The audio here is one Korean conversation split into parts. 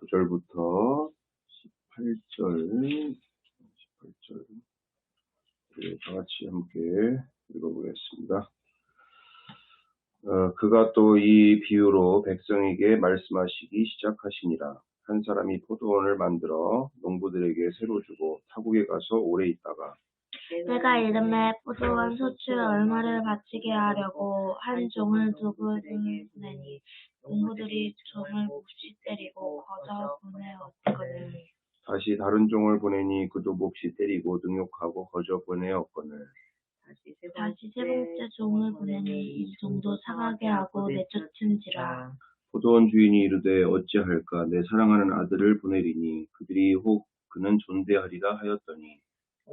9절부터 18절, 다 같이 함께 읽어보겠습니다. 그가 또 이 비유로 백성에게 말씀하시기 시작하시니라. 한 사람이 포도원을 만들어 농부들에게 새로 주고 타국에 가서 오래 있다가 내가 이름에 포도원 소출 얼마를 바치게 하려고 한 종을 두고 등을 보내니 농부들이 종을 몹시 때리고 거저 보내었거늘 다시 다른 종을 보내니 그도 몹시 때리고 능욕하고 거저 보내었거늘 다시 세 번째 종을 보내니 이 종도 상하게 하고 내쫓은지라. 포도원 주인이 이르되 어찌할까 내 사랑하는 아들을 보내리니 그들이 혹 그는 존대하리라 하였더니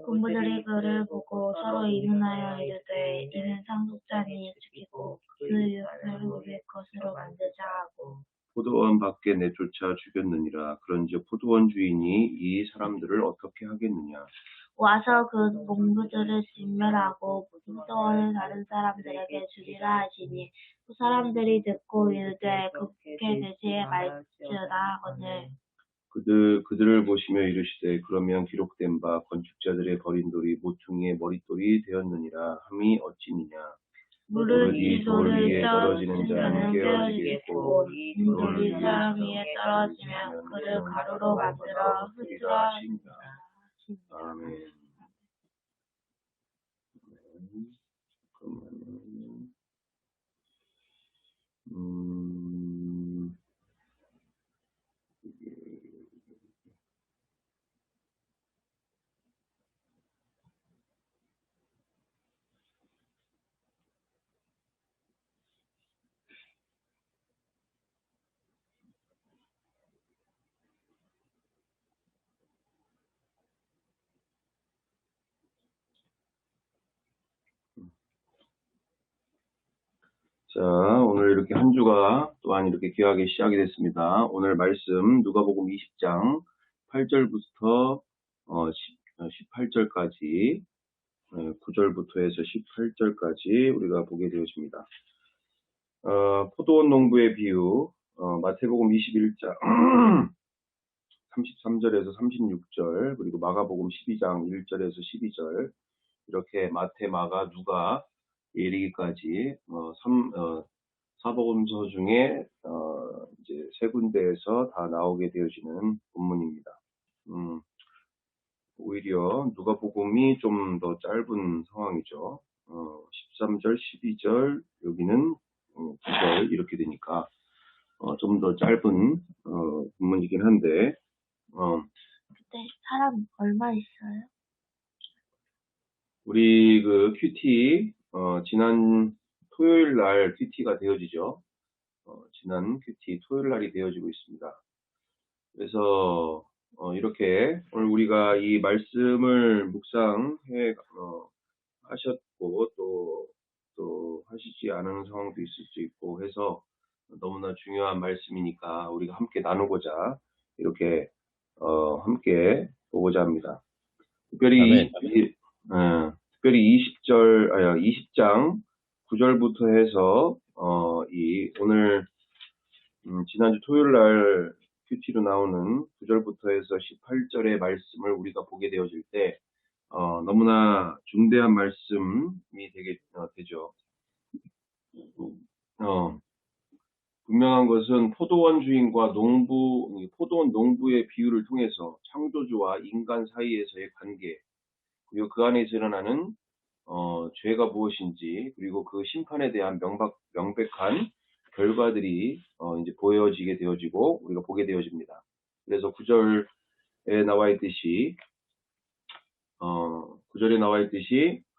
농부들이 그를 보고 서로 의논하여 이르되 이는 상속자니 죽이고 그 유업을 우리 것으로 만들자 하고 포도원 밖에 내쫓아 죽였느니라. 그런즉 포도원 주인이 이 사람들을 어떻게 하겠느냐. 와서 그 농부들을 진멸하고 포도원을 다른 사람들에게 주리라 하시니 그 사람들이 듣고 이르되 그렇게 되시에 말지어다 하거늘 그들을 보시며 이르시되 그러면 기록된 바 건축자들의 버린 돌이 모퉁이의 머릿돌이 되었느니라 함이 어찌니냐. 물은 이 돌 위에 떨어지는 자는 깨어지겠고 이 돌이 사람 위에 떨어지면 그를 가루로 만들어 흩으라 하시니라. 아멘. 자, 오늘 이렇게 한 주가 또한 이렇게 귀하게 시작이 됐습니다. 오늘 말씀 누가복음 20장 8절부터 18절까지 9절부터 해서 18절까지 우리가 보게 되어집니다. 포도원 농부의 비유 마태복음 21장 33절에서 36절 그리고 마가복음 12장 1절에서 12절 이렇게 마태, 마가, 누가 이르기까지 사복음서 중에 이제 세 군데에서 다 나오게 되어지는 본문입니다. 오히려 누가복음이 좀 더 짧은 상황이죠. 13절, 12절 여기는 9절 이렇게 되니까 좀 더 짧은 본문이긴 한데 그때 사람 얼마 있어요? 우리 그 큐티 지난 토요일 날 큐티가 되어지죠. 지난 큐티 토요일 날이 되어지고 있습니다. 그래서 이렇게 오늘 우리가 이 말씀을 묵상해 하셨고 또 하시지 않은 상황도 있을 수 있고 해서 너무나 중요한 말씀이니까 우리가 함께 나누고자 이렇게 함께 보고자 합니다. 특별히 20장 9절부터 해서 오늘 지난주 토요일 날 큐티로 나오는 9절부터 해서 18절의 말씀을 우리가 보게 되어질 때 너무나 중대한 말씀이 되죠. 분명한 것은 포도원 주인과 포도원 농부의 비유를 통해서 창조주와 인간 사이에서의 관계, 그리고 그 안에서 일어나는 죄가 무엇인지, 그리고 그 심판에 대한 명백한 결과들이 이제 보여지게 되어지고 우리가 보게 되어집니다. 그래서 9절에 나와 있듯이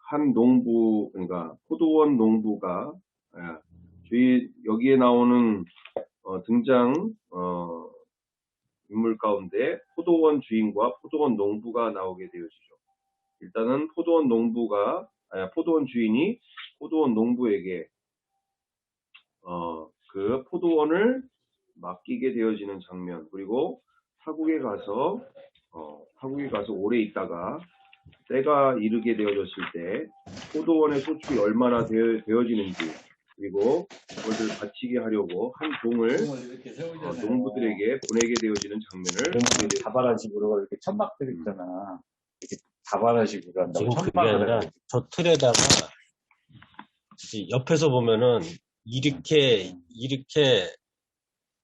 한 농부, 그러니까 포도원 농부가 여기에 나오는 등장 인물 가운데 포도원 주인과 포도원 농부가 나오게 되어지죠. 일단은 포도원 주인이 포도원 농부에게 그 포도원을 맡기게 되어지는 장면, 그리고 타국에 가서 오래 있다가 때가 이르게 되어졌을 때 포도원의 소출이 얼마나 되어지는지, 그리고 그것을 바치게 하려고 한 종을 이렇게 세우잖아요. 농부들에게 보내게 되어지는 장면을 그러면 보게 되죠. 다발화식으로 이렇게 천막들 있잖아. 이렇게 다발화식으로 한다고 지금 그게 천막을 아니라 해가지고. 저 틀에다가 이 옆에서 보면은 이렇게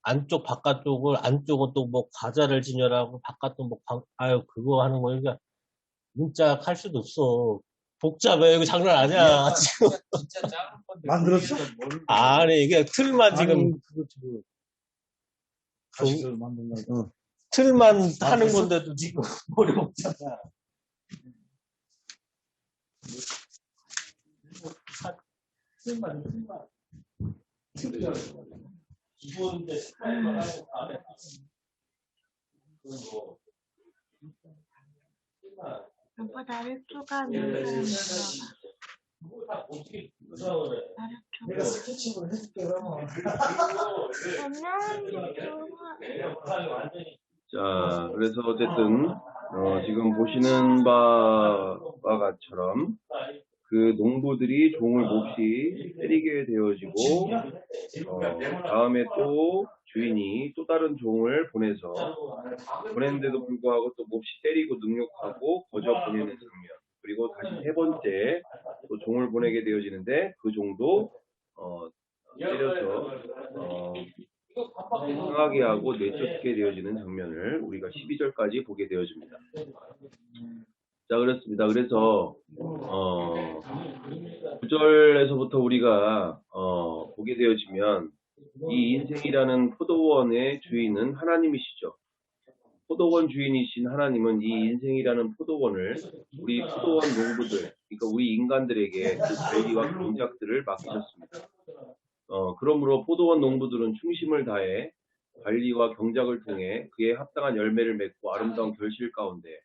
안쪽 바깥쪽을 안쪽은 또 뭐 과자를 진열하고 바깥은 뭐 아유 그거 하는 거니까 문짝 할 수도 없어. 복잡해. 이거 장난 아니야. 지금. 진짜 작은 건데. 만들었어? 아니 이게 틀만 지금 그거 지금 종- 가시를 만들려고. 틀만 하는 건데도 지금 머리 없잖아. 틀만. 기본인데 스타일만 하고 안에 뭐 오빠 나를 쪼가는 사람 있어. 그거 다 어떻게 구성을 해? 나를 내가 쪼가. 스케치로 해줄게 그러면. 자, 그래서 어쨌든 지금 보시는 바와 같처럼 그 농부들이 종을 몹시 때리게 되어지고 다음에 또 주인이 또 다른 종을 보냈는데도 불구하고 또 몹시 때리고 능욕하고 거저 보내는 장면. 그리고 다시 세 번째 또 종을 보내게 되어지는데 그 종도 때려서 상하게 하고 내쫓게 되어지는 장면을 우리가 12절까지 보게 되어집니다. 자, 그렇습니다. 그래서 9절에서부터 우리가 보게 되어지면 이 인생이라는 포도원의 주인은 하나님이시죠. 포도원 주인이신 하나님은 이 인생이라는 포도원을 우리 포도원 농부들, 그러니까 우리 인간들에게 그 관리와 경작들을 맡기셨습니다. 그러므로 포도원 농부들은 충심을 다해 관리와 경작을 통해 그에 합당한 열매를 맺고 아름다운 결실 가운데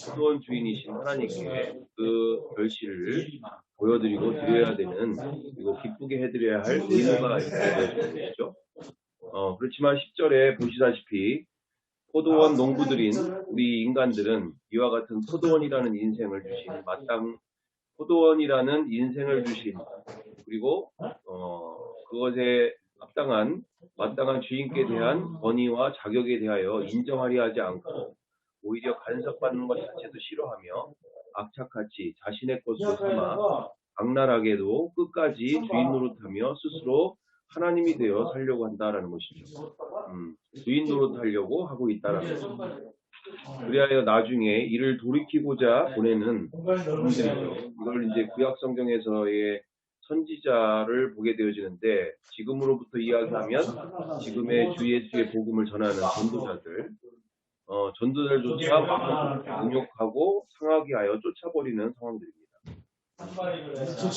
포도원 주인이신 하나님께 그 결실을 보여드리고 드려야 되는, 그리고 기쁘게 해드려야 할 의무가 있어야 되겠죠. 그렇지만 10절에 보시다시피 포도원 농부들인 우리 인간들은 이와 같은 포도원이라는 인생을 주신 포도원이라는 인생을 주신, 그리고 그것에 마땅한 주인께 대한 권위와 자격에 대하여 인정하려 하지 않고 오히려 간섭받는 것 자체도 싫어하며 악착같이 자신의 것으로 삼아 악랄하게도 끝까지 주인 노릇하며 스스로 하나님이 되어 살려고 한다라는 것이죠. 주인 노릇하려고 하고 있다라는 것이죠. 그리하여 나중에 이를 돌이키고자 보내는 분들이죠. 이걸 이제 구약 성경에서의 선지자를 보게 되어지는데, 지금으로부터 이야기하면 지금의 주 예수의 복음을 전하는 전도자들조차 능욕하고 상하게 하여 쫓아버리는 상황들입니다.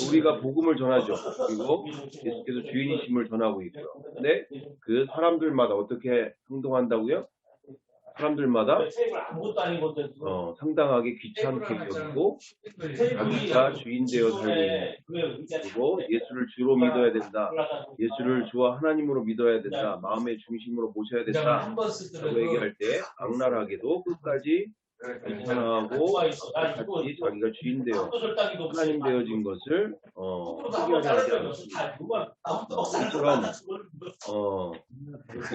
우리가 복음을 전하죠. 그리고 예수께서 주인이심을 전하고 있고요. 근데 그 사람들마다 어떻게 행동한다고요? 사람들마다 상당하게 귀찮게 여기고 자기가 주인 되어 살고 있는, 그리고 예수를 주로 믿어야 된다, 예수를 주와 하나님으로 믿어야 된다, 마음의 중심으로 모셔야 된다 라고 얘기할 때 악랄하게도 끝까지 귀찮아하고 같이 자기가 주인 되어 하나님 되어진 것을 포기하지 않습니다. 이처럼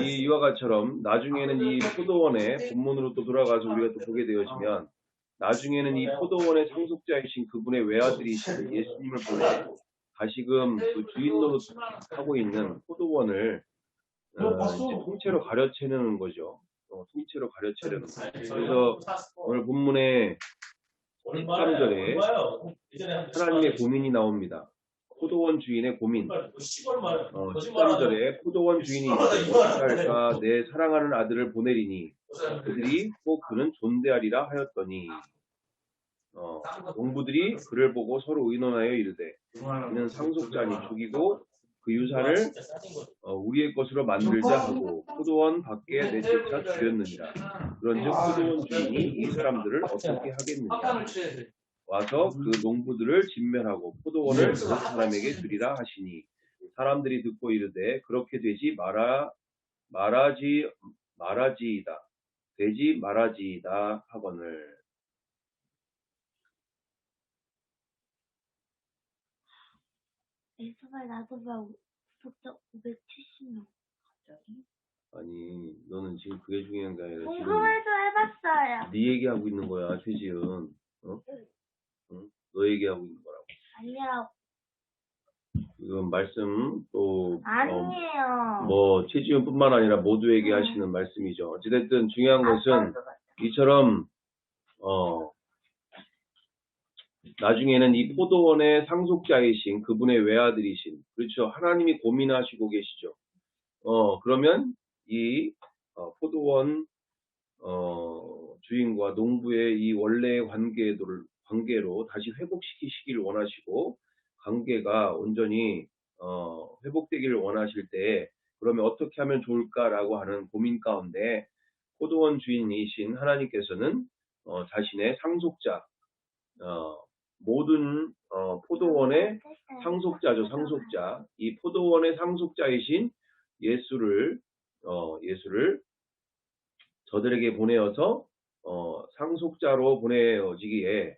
이와 같처럼 나중에는 이 포도원의 본문으로 또 돌아가서 우리가 또 보게 되어지면, 나중에는 이 포도원의 상속자이신 그분의 외아들이신 예수님을 보내 다시금 그 주인 노릇하고 있는 포도원을 이제 통째로 가려채는 거죠. 통째로 가려채려는 거죠. 그래서 오늘 본문에 13절에 하나님의 고민이 나옵니다. 포도원 주인의 고민. 13절에 포도원 주인이 어찌할까 내 사랑하는 아들을 보내리니 그들이 꼭 그는 존대하리라 하였더니, 농부들이 그를 보고 서로 의논하여 이르되 이는 상속자니 죽이고 그 유산을 우리의 것으로 만들자 하고 포도원 밖에 내쫓아 죽였느니라. 그런즉 포도원 주인이 이 사람들을 어떻게 하겠느냐. 와서 그 농부들을 진멸하고 포도원을 그 사람에게 주리라 하시니, 사람들이 듣고 이르되 그렇게 되지 말아지이다 하거늘. 에스발 나도 왜 구독자 570명 갑자기? 아니, 너는 지금 그게 중요한 게 아니라 지금 궁금해서 해봤어요. 네 얘기하고 있는 거야, 최지은. 어? 응? 너 얘기하고 있는 거라고. 아니라고. 지금 말씀 또 아니에요. 뭐 최지은뿐만 아니라 모두에게 하시는 말씀이죠. 어찌됐든 중요한 것은 이처럼 나중에는 이 포도원의 상속자이신 그분의 외아들이신, 그렇죠. 하나님이 고민하시고 계시죠. 그러면 이 포도원 주인과 농부의 이 원래의 관계로 다시 회복시키시기를 원하시고, 관계가 온전히 회복되기를 원하실 때 그러면 어떻게 하면 좋을까라고 하는 고민 가운데 포도원 주인이신 하나님께서는 자신의 상속자, 모든 포도원의 상속자죠, 상속자. 이 포도원의 상속자이신 예수를 저들에게 보내어서 상속자로 보내어지기에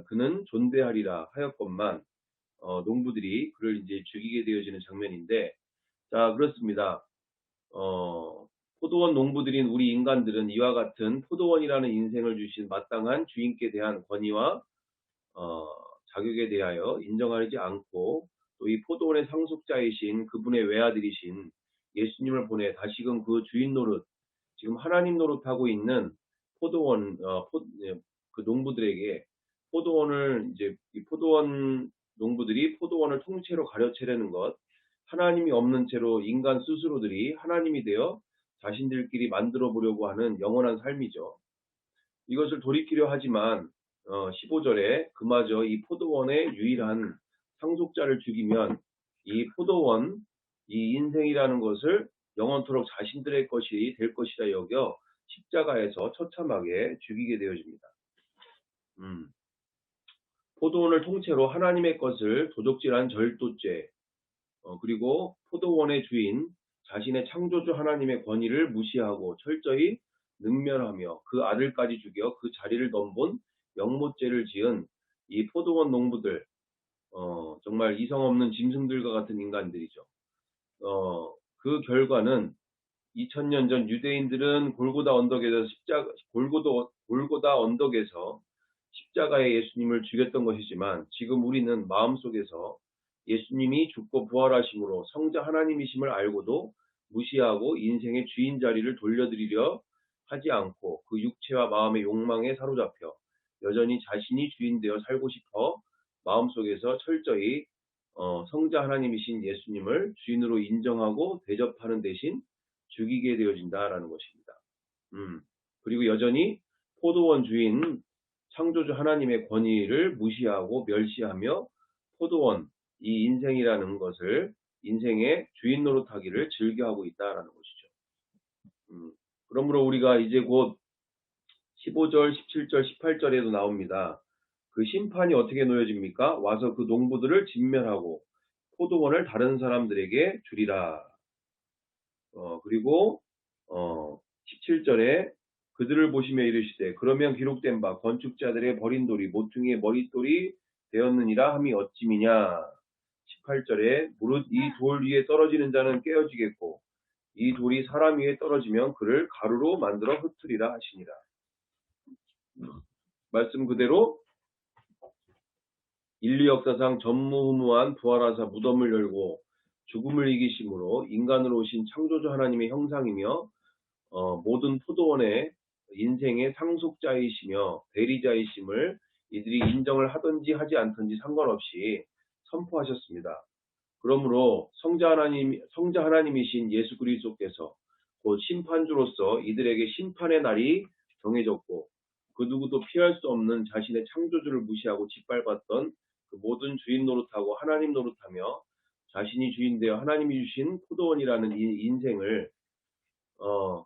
그는 존대하리라 하였건만 농부들이 그를 이제 죽이게 되어지는 장면인데, 자, 그렇습니다. 포도원 농부들인 우리 인간들은 이와 같은 포도원이라는 인생을 주신 마땅한 주인께 대한 권위와 자격에 대하여 인정하지 않고, 또 이 포도원의 상속자이신 그분의 외아들이신 예수님을 보내 다시금 그 주인 노릇, 지금 하나님 노릇하고 있는 포도원 그 농부들에게 포도원을 이제 이 포도원 농부들이 포도원을 통째로 가려채려는 것, 하나님이 없는 채로 인간 스스로들이 하나님이 되어 자신들끼리 만들어 보려고 하는 영원한 삶이죠. 이것을 돌이키려 하지만 15절에 그마저 이 포도원의 유일한 상속자를 죽이면 이 포도원, 이 인생이라는 것을 영원토록 자신들의 것이 될 것이라 여겨 십자가에서 처참하게 죽이게 되어집니다. 포도원을 통째로 하나님의 것을 도적질한 절도죄, 그리고 포도원의 주인, 자신의 창조주 하나님의 권위를 무시하고 철저히 능멸하며 그 아들까지 죽여 그 자리를 넘본 영모죄를 지은 이 포도원 농부들, 정말 이성 없는 짐승들과 같은 인간들이죠. 그 결과는 2000년 전 유대인들은 골고다 언덕에서 골고다 언덕에서 십자가에 예수님을 죽였던 것이지만, 지금 우리는 마음속에서 예수님이 죽고 부활하심으로 성자 하나님이심을 알고도 무시하고 인생의 주인 자리를 돌려드리려 하지 않고 그 육체와 마음의 욕망에 사로잡혀 여전히 자신이 주인 되어 살고 싶어 마음속에서 철저히 성자 하나님이신 예수님을 주인으로 인정하고 대접하는 대신 죽이게 되어진다라는 것입니다. 그리고 여전히 포도원 주인 창조주 하나님의 권위를 무시하고 멸시하며 포도원, 이 인생이라는 것을 인생의 주인 노릇하기를 즐겨하고 있다라는 것이죠. 그러므로 우리가 이제 곧 15절, 17절, 18절에도 나옵니다. 그 심판이 어떻게 놓여집니까? 와서 그 농부들을 진멸하고 포도원을 다른 사람들에게 주리라. 그리고 17절에 그들을 보시며 이르시되 그러면 기록된 바 건축자들의 버린 돌이 모퉁이의 머릿돌이 되었느니라 함이 어찌미냐. 18절에 무릇 이 돌 위에 떨어지는 자는 깨어지겠고 이 돌이 사람 위에 떨어지면 그를 가루로 만들어 흩으리라 하시니라. 말씀 그대로 인류 역사상 전무후무한 부활하사 무덤을 열고 죽음을 이기심으로 인간으로 오신 창조주 하나님의 형상이며 모든 포도원의 인생의 상속자이시며 대리자이심을 이들이 인정을 하든지 하지 않든지 상관없이 선포하셨습니다. 그러므로 성자 하나님이신 예수 그리스도께서 곧 심판주로서 이들에게 심판의 날이 정해졌고 그 누구도 피할 수 없는 자신의 창조주를 무시하고 짓밟았던 그 모든 주인 노릇하고 하나님 노릇하며 자신이 주인 되어 하나님이 주신 포도원이라는 이 인생을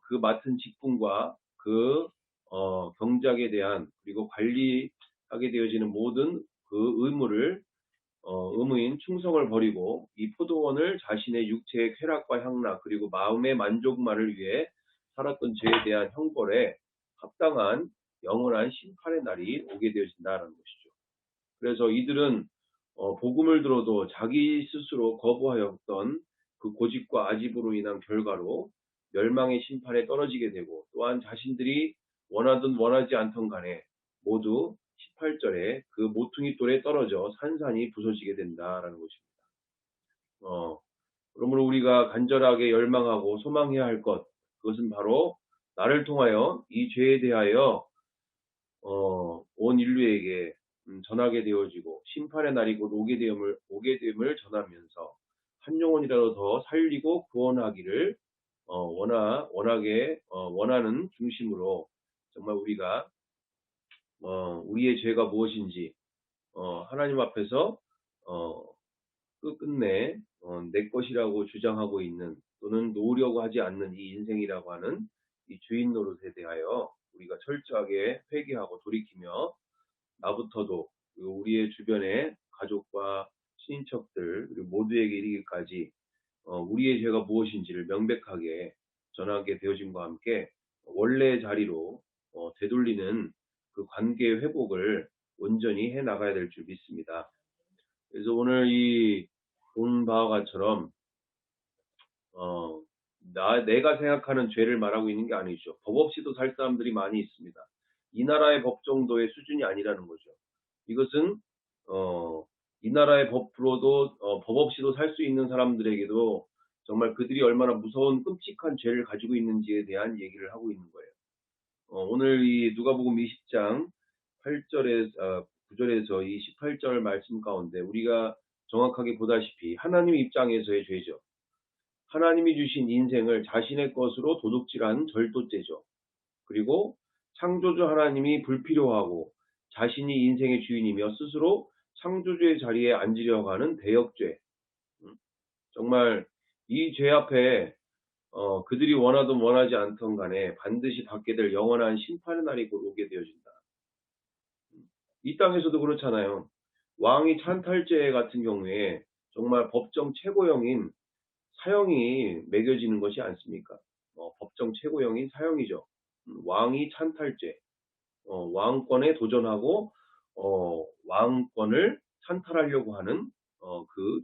그 맡은 직분과 그 경작에 대한 그리고 관리하게 되어지는 모든 그 의무인 충성을 버리고 이 포도원을 자신의 육체의 쾌락과 향락 그리고 마음의 만족만을 위해 살았던 죄에 대한 형벌에 합당한 영원한 심판의 날이 오게 되어진다는 것이죠. 그래서 이들은 복음을 들어도 자기 스스로 거부하였던 그 고집과 아집으로 인한 결과로 멸망의 심판에 떨어지게 되고, 또한 자신들이 원하든 원하지 않던 간에 모두 18절에 그 모퉁이 돌에 떨어져 산산이 부서지게 된다라는 것입니다. 그러므로 우리가 간절하게 열망하고 소망해야 할 것, 그것은 바로 나를 통하여 이 죄에 대하여 온 인류에게 전하게 되어지고 심판의 날이 곧 오게 됨을 전하면서 한 영혼이라도 더 살리고 구원하기를 원하는 중심으로 정말 우리가 우리의 죄가 무엇인지 하나님 앞에서 끝끝내 내 것이라고 주장하고 있는, 또는 놓으려고 하지 않는 이 인생이라고 하는 이 주인 노릇에 대하여 우리가 철저하게 회개하고 돌이키며, 나부터도 그리고 우리의 주변의 가족과 친인척들 그리고 모두에게 이르기까지 우리의 죄가 무엇인지를 명백하게 전하게 되어짐과 함께 원래의 자리로 되돌리는 그 관계의 회복을 온전히 해 나가야 될 줄 믿습니다. 그래서 오늘 이 본 바와 같처럼 내가 생각하는 죄를 말하고 있는 게 아니죠. 법 없이도 살 사람들이 많이 있습니다. 이 나라의 법 정도의 수준이 아니라는 거죠. 이것은 이 나라의 법으로도 법 없이도 살 수 있는 사람들에게도 정말 그들이 얼마나 무서운 끔찍한 죄를 가지고 있는지에 대한 얘기를 하고 있는 거예요. 오늘 이 누가복음 20장 8절에 9절에서 이 18절 말씀 가운데 우리가 정확하게 보다시피 하나님 입장에서의 죄죠. 하나님이 주신 인생을 자신의 것으로 도둑질한 절도죄죠. 그리고 창조주 하나님이 불필요하고 자신이 인생의 주인이며 스스로 창조주의 자리에 앉으려고 하는 대역죄. 정말 이 죄 앞에 그들이 원하든 원하지 않던 간에 반드시 받게 될 영원한 심판의 날이 곧 오게 되어진다. 이 땅에서도 그렇잖아요. 왕이 찬탈죄 같은 경우에 정말 법정 최고형인 사형이 매겨지는 것이 않습니까? 법정 최고형인 사형이죠. 왕이 찬탈죄, 왕권에 도전하고 왕권을 찬탈하려고 하는 그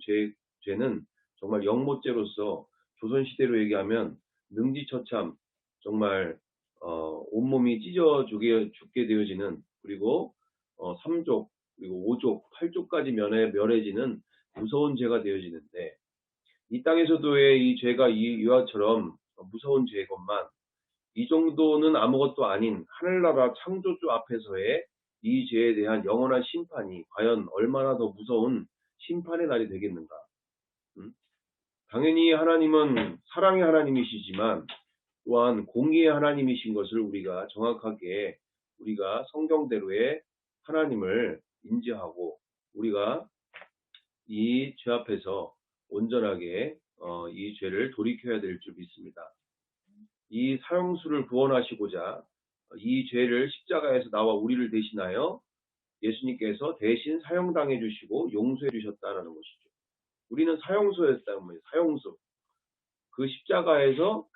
죄는 정말 영모죄로서 조선시대로 얘기하면 능지처참 정말 온몸이 찢어 죽게 되어지는, 그리고 3족 그리고 5족 8족까지 멸해지는 무서운 죄가 되어지는데, 이 땅에서도의 이 죄가 이와처럼 무서운 죄건만 이 정도는 아무것도 아닌 하늘나라 창조주 앞에서의 이 죄에 대한 영원한 심판이 과연 얼마나 더 무서운 심판의 날이 되겠는가. 당연히 하나님은 사랑의 하나님이시지만 또한 공의의 하나님이신 것을 우리가 정확하게 우리가 성경대로의 하나님을 인지하고 우리가 이 죄 앞에서 온전하게 이 죄를 돌이켜야 될 줄 믿습니다. 이 사형수를 구원하시고자 이 죄를 십자가에서 나와 우리를 대신하여 예수님께서 대신 사형당해 주시고 용서해 주셨다는 것이죠. 우리는 사형수였다는 거예요. 사형수. 그 십자가에서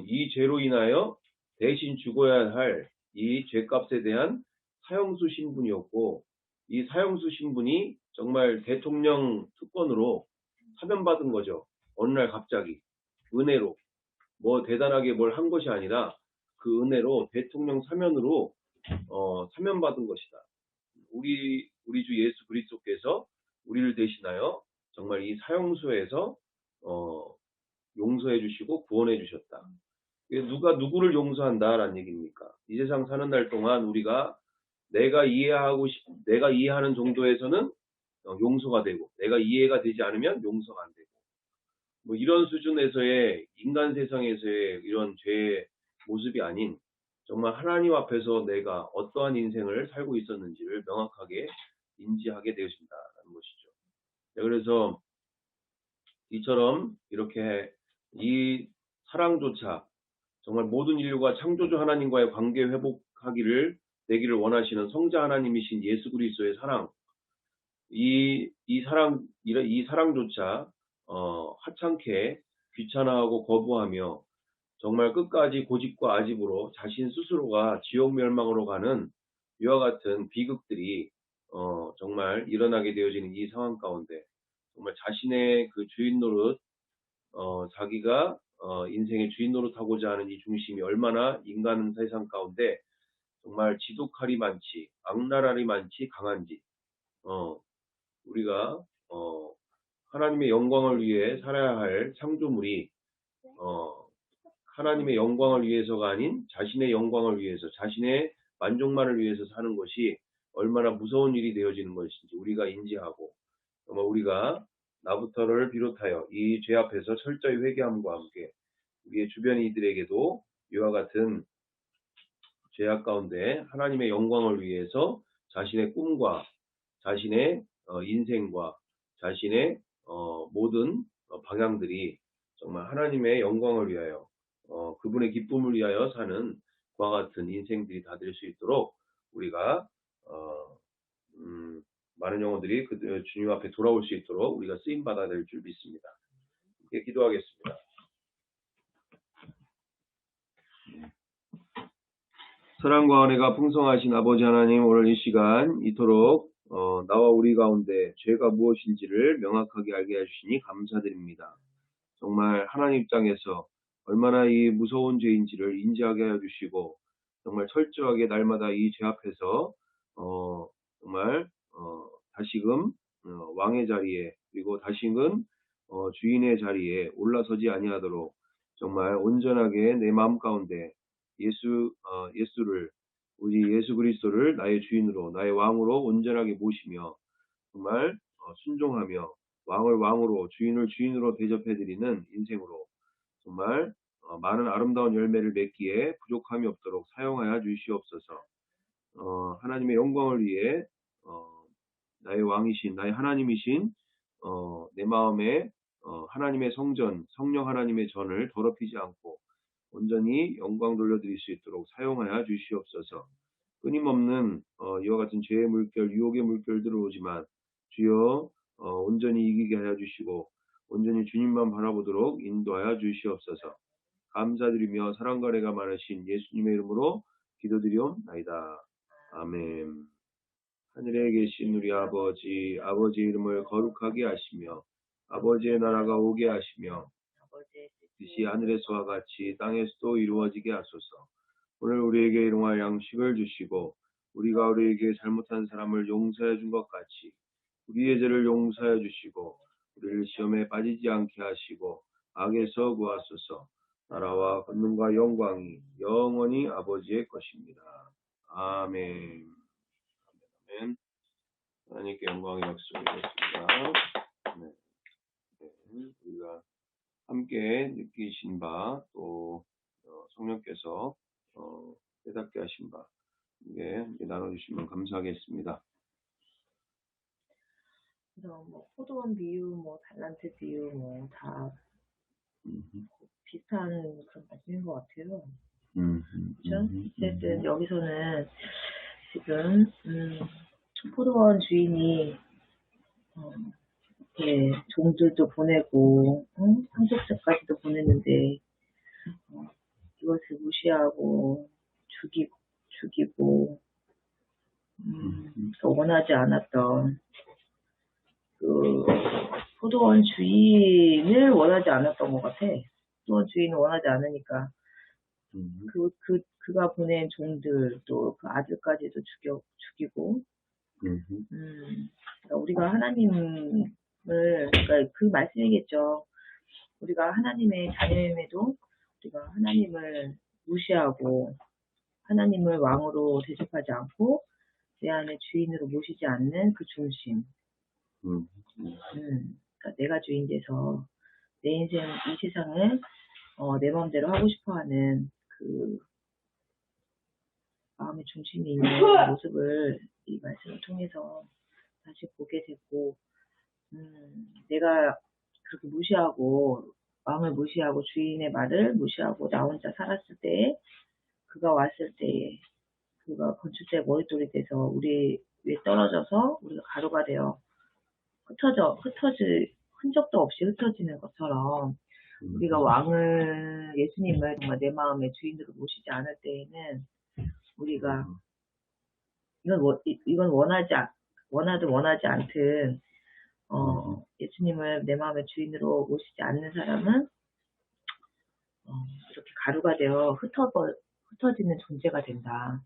이 죄로 인하여 대신 죽어야 할 이 죄값에 대한 사형수 신분이었고, 이 사형수 신분이 정말 대통령 특권으로 사면받은 거죠. 어느 날 갑자기 은혜로, 뭐 대단하게 뭘 한 것이 아니라 그 은혜로 대통령 사면으로 사면받은 것이다. 우리 주 예수 그리스도께서 우리를 대신하여 정말 이 사형수에서 용서해 주시고 구원해 주셨다. 누가 누구를 용서한다라는 얘기입니까? 이 세상 사는 날 동안 우리가 내가 이해하는 정도에서는 용서가 되고, 내가 이해가 되지 않으면 용서가 안 되고, 뭐 이런 수준에서의 인간 세상에서의 이런 죄의 모습이 아닌 정말 하나님 앞에서 내가 어떠한 인생을 살고 있었는지를 명확하게 인지하게 되어진다는 것이죠. 그래서 이처럼 이렇게 이 사랑조차 정말 모든 인류가 창조주 하나님과의 관계 되기를 원하시는 성자 하나님이신 예수 그리스도의 사랑, 이 사랑조차 하찮게 귀찮아하고 거부하며 정말 끝까지 고집과 아집으로 자신 스스로가 지옥 멸망으로 가는 이와 같은 비극들이 정말 일어나게 되어지는 이 상황 가운데 정말 자신의 그 주인 노릇, 자기가 인생의 주인 노릇하고자 하는 이 중심이 얼마나 인간 세상 가운데 정말 지독할이 많지, 악랄할이 많지 강한지, 우리가 하나님의 영광을 위해 살아야 할 창조물이 하나님의 영광을 위해서가 아닌 자신의 영광을 위해서, 자신의 만족만을 위해서 사는 것이 얼마나 무서운 일이 되어지는 것인지 우리가 인지하고, 정말 우리가 나부터를 비롯하여 이 죄 앞에서 철저히 회개함과 함께 우리의 주변 이들에게도 이와 같은 죄악 가운데 하나님의 영광을 위해서 자신의 꿈과 자신의 인생과 자신의 모든 방향들이 정말 하나님의 영광을 위하여 그분의 기쁨을 위하여 사는 그와 같은 인생들이 다 될 수 있도록 우리가 많은 영혼들이 그 주님 앞에 돌아올 수 있도록 우리가 쓰임 받아야 될 줄 믿습니다. 이렇게 기도하겠습니다. 사랑과 은혜가 풍성하신 아버지 하나님, 오늘 이 시간 이토록 나와 우리 가운데 죄가 무엇인지를 명확하게 알게 해주시니 감사드립니다. 정말 하나님 입장에서 얼마나 이 무서운 죄인지를 인지하게 해주시고, 정말 철저하게 날마다 이 죄 앞에서 정말 다시금 왕의 자리에, 그리고 다시금 주인의 자리에 올라서지 아니하도록 정말 온전하게 내 마음 가운데 예수를, 우리 예수 그리스도를 나의 주인으로, 나의 왕으로 온전하게 모시며 정말 순종하며 왕을 왕으로, 주인을 주인으로 대접해드리는 인생으로 정말 많은 아름다운 열매를 맺기에 부족함이 없도록 사용하여 주시옵소서. 하나님의 영광을 위해 나의 왕이신, 나의 하나님이신 내 마음에 하나님의 성전, 성령 하나님의 전을 더럽히지 않고 온전히 영광 돌려드릴 수 있도록 사용하여 주시옵소서. 끊임없는 이와 같은 죄의 물결, 유혹의 물결들을 오지만 주여 온전히 이기게 하여 주시고 온전히 주님만 바라보도록 인도하여 주시옵소서. 감사드리며 사랑과 은혜가 많으신 예수님의 이름으로 기도드리옵나이다. 아멘. 하늘에 계신 우리 아버지, 아버지의 이름을 거룩하게 하시며 아버지의 나라가 오게 하시며 뜻이 하늘에서와 같이 땅에서도 이루어지게 하소서. 오늘 우리에게 일용할 양식을 주시고 우리가 우리에게 잘못한 사람을 용서해 준 것 같이 우리의 죄를 용서해 주시고 우리를 시험에 빠지지 않게 하시고 악에서 구하소서. 나라와 권능과 영광이 영원히 아버지의 것입니다. 아멘. 아멘. 하나님께 영광의 박수 드리겠습니다. 네. 우리가 함께 느끼신 바, 또 성령께서 깨닫게 하신 바, 이게 나눠주시면 감사하겠습니다. 그래서 뭐 포도원 비유, 뭐 달란트 비유, 뭐 다 비슷한 그런 말씀인 것 같아요. 그렇죠? 어쨌든 여기서는 지금 포도원 주인이 이렇게 종들도 보내고 상속자까지도 보냈는데 이것을 무시하고 죽이고 원하지 않았던 그 포도원 주인을 원하지 않았던 것 같아. 포도원 주인을 원하지 않으니까 그가 보낸 종들, 또 그 아들까지도 죽이고 그러니까 우리가 하나님을, 그러니까 그 말씀이겠죠. 우리가 하나님의 자녀임에도 우리가 하나님을 무시하고 하나님을 왕으로 대접하지 않고 내 안에 주인으로 모시지 않는 그 중심. 그러니까 내가 주인 돼서 내 인생, 이 세상을 내 마음대로 하고 싶어하는 그 마음의 중심이 있는 모습을 이 말씀을 통해서 다시 보게 됐고, 내가 그렇게 무시하고 왕을 무시하고 주인의 말을 무시하고 나 혼자 살았을 때, 그가 왔을 때 그가 건축자의 머릿돌이 돼서 우리 위에 떨어져서 우리가 가루가 되어 흔적도 없이 흩어지는 것처럼 우리가 왕을, 예수님을 정말 내 마음의 주인으로 모시지 않을 때에는 우리가 이건 원하든 원하지 않든 예수님을 내 마음의 주인으로 모시지 않는 사람은 이렇게 가루가 되어 흩어지는 존재가 된다.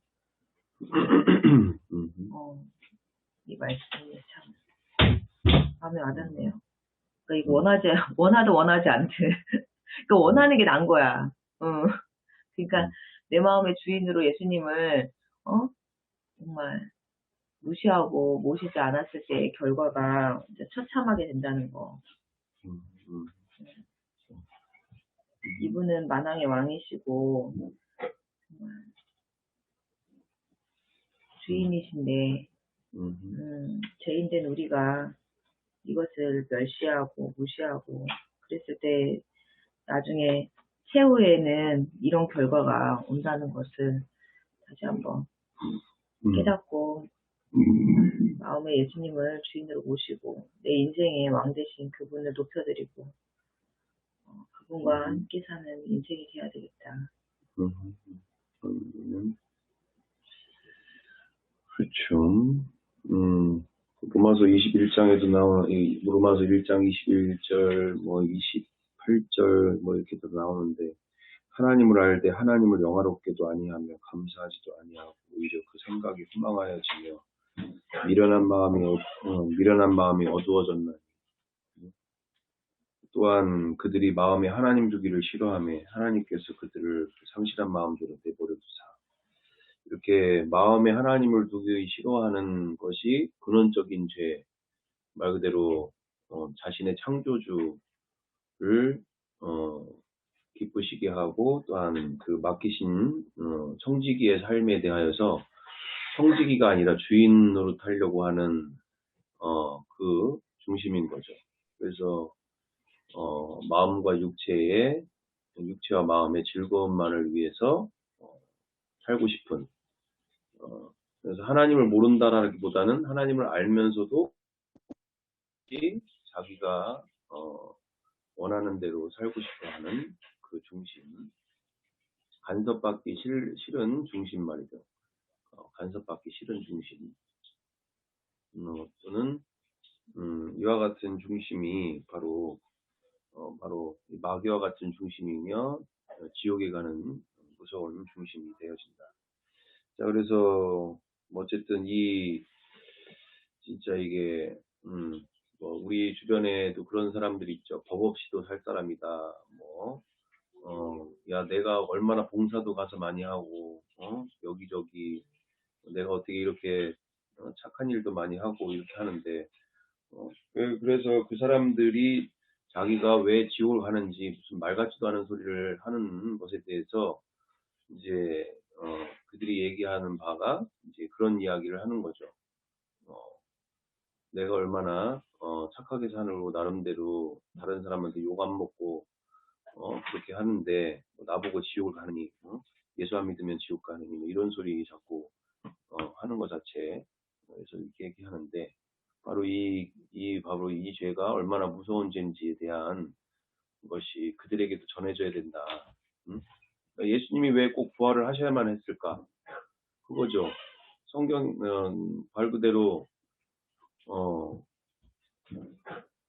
이 말씀이 참 마음에 와닿네요. 그러니까 이거 원하든 원하지 않든 그러니까 원하는 게 난 거야. 그러니까 내 마음의 주인으로 예수님을 정말 무시하고 모시지 않았을 때의 결과가 이제 처참하게 된다는 거. 이분은 만왕의 왕이시고 정말 주인이신데 죄인된 우리가 이것을 멸시하고 무시하고 그랬을 때 나중에 최후에는 이런 결과가 온다는 것을 다시 한번 깨닫고 마음의 예수님을 주인으로 모시고 내 인생의 왕 되신 그분을 높여드리고 그분과 함께 사는 인생이 돼야 되겠다. 그렇죠. 로마서 21장에도 나오는, 로마서 1장 21절, 28절, 이렇게도 나오는데, 하나님을 알되 하나님을 영화롭게도 아니하며 감사하지도 아니하고 오히려 그 생각이 후망하여지며 미련한 마음이 어두워졌나니 또한 그들이 마음에 하나님 두기를 싫어하며 하나님께서 그들을 상실한 마음대로 내버려 두사 이렇게 마음에 하나님을 두기 싫어하는 것이 근원적인 죄, 말 그대로 자신의 창조주를 기쁘시게 하고 또한 그 맡기신 청지기의 삶에 대하여서 청지기가 아니라 주인 노릇하려고 하는 그 중심인 거죠. 그래서 마음과 육체와 마음의 즐거움만을 위해서 살고 싶은 그래서 하나님을 모른다라기보다는 하나님을 알면서도 자기가 원하는 대로 살고 싶어하는 그 중심, 간섭받기 싫은 중심 말이죠. 간섭받기 싫은 중심 또는 이와 같은 중심이 바로 마귀와 같은 중심이며 지옥에 가는 무서운 중심이 되어진다. 자, 그래서 어쨌든 진짜 이게 우리 주변에도 그런 사람들이 있죠. 법 없이도 살 사람이다. 야, 내가 얼마나 봉사도 가서 많이 하고, 여기저기, 내가 어떻게 이렇게 착한 일도 많이 하고 이렇게 하는데, 그래서 그 사람들이 자기가 왜 지옥을 가는지 무슨 말 같지도 않은 소리를 하는 것에 대해서 이제, 그들이 얘기하는 바가 이제 그런 이야기를 하는 거죠. 내가 얼마나, 착하게 사느라고 나름대로 다른 사람한테 욕 안 먹고, 그렇게 하는데, 나보고 지옥을 가느니, 예수 안 믿으면 지옥 가느니, 이런 소리 자꾸, 하는 것 자체. 그래서 이렇게 얘기하는데, 바로 이 죄가 얼마나 무서운 죄인지에 대한 것이 그들에게도 전해져야 된다. 예수님이 왜 꼭 부활을 하셔야만 했을까? 그거죠. 성경, 말 그대로,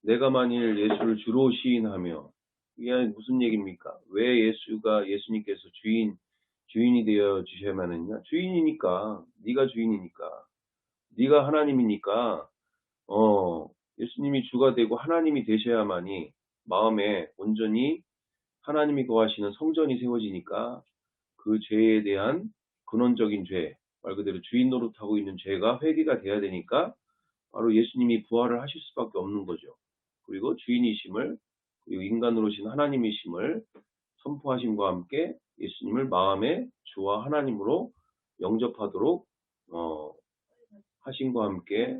내가 만일 예수를 주로 시인하며, 이게 무슨 얘기입니까? 왜 예수님께서 주인이 되어 주셔야만 했냐? 주인이니까, 네가 주인이니까, 네가 하나님이니까, 예수님이 주가 되고 하나님이 되셔야만이 마음에 온전히 하나님이 거하시는 성전이 세워지니까 그 죄에 대한 근원적인 죄, 말 그대로 주인 노릇하고 있는 죄가 회개가 돼야 되니까 바로 예수님이 부활을 하실 수밖에 없는 거죠. 그리고 주인이심을, 그리고 인간으로신 하나님이심을 선포하심과 함께 예수님을 마음의 주와 하나님으로 영접하도록 하심과 함께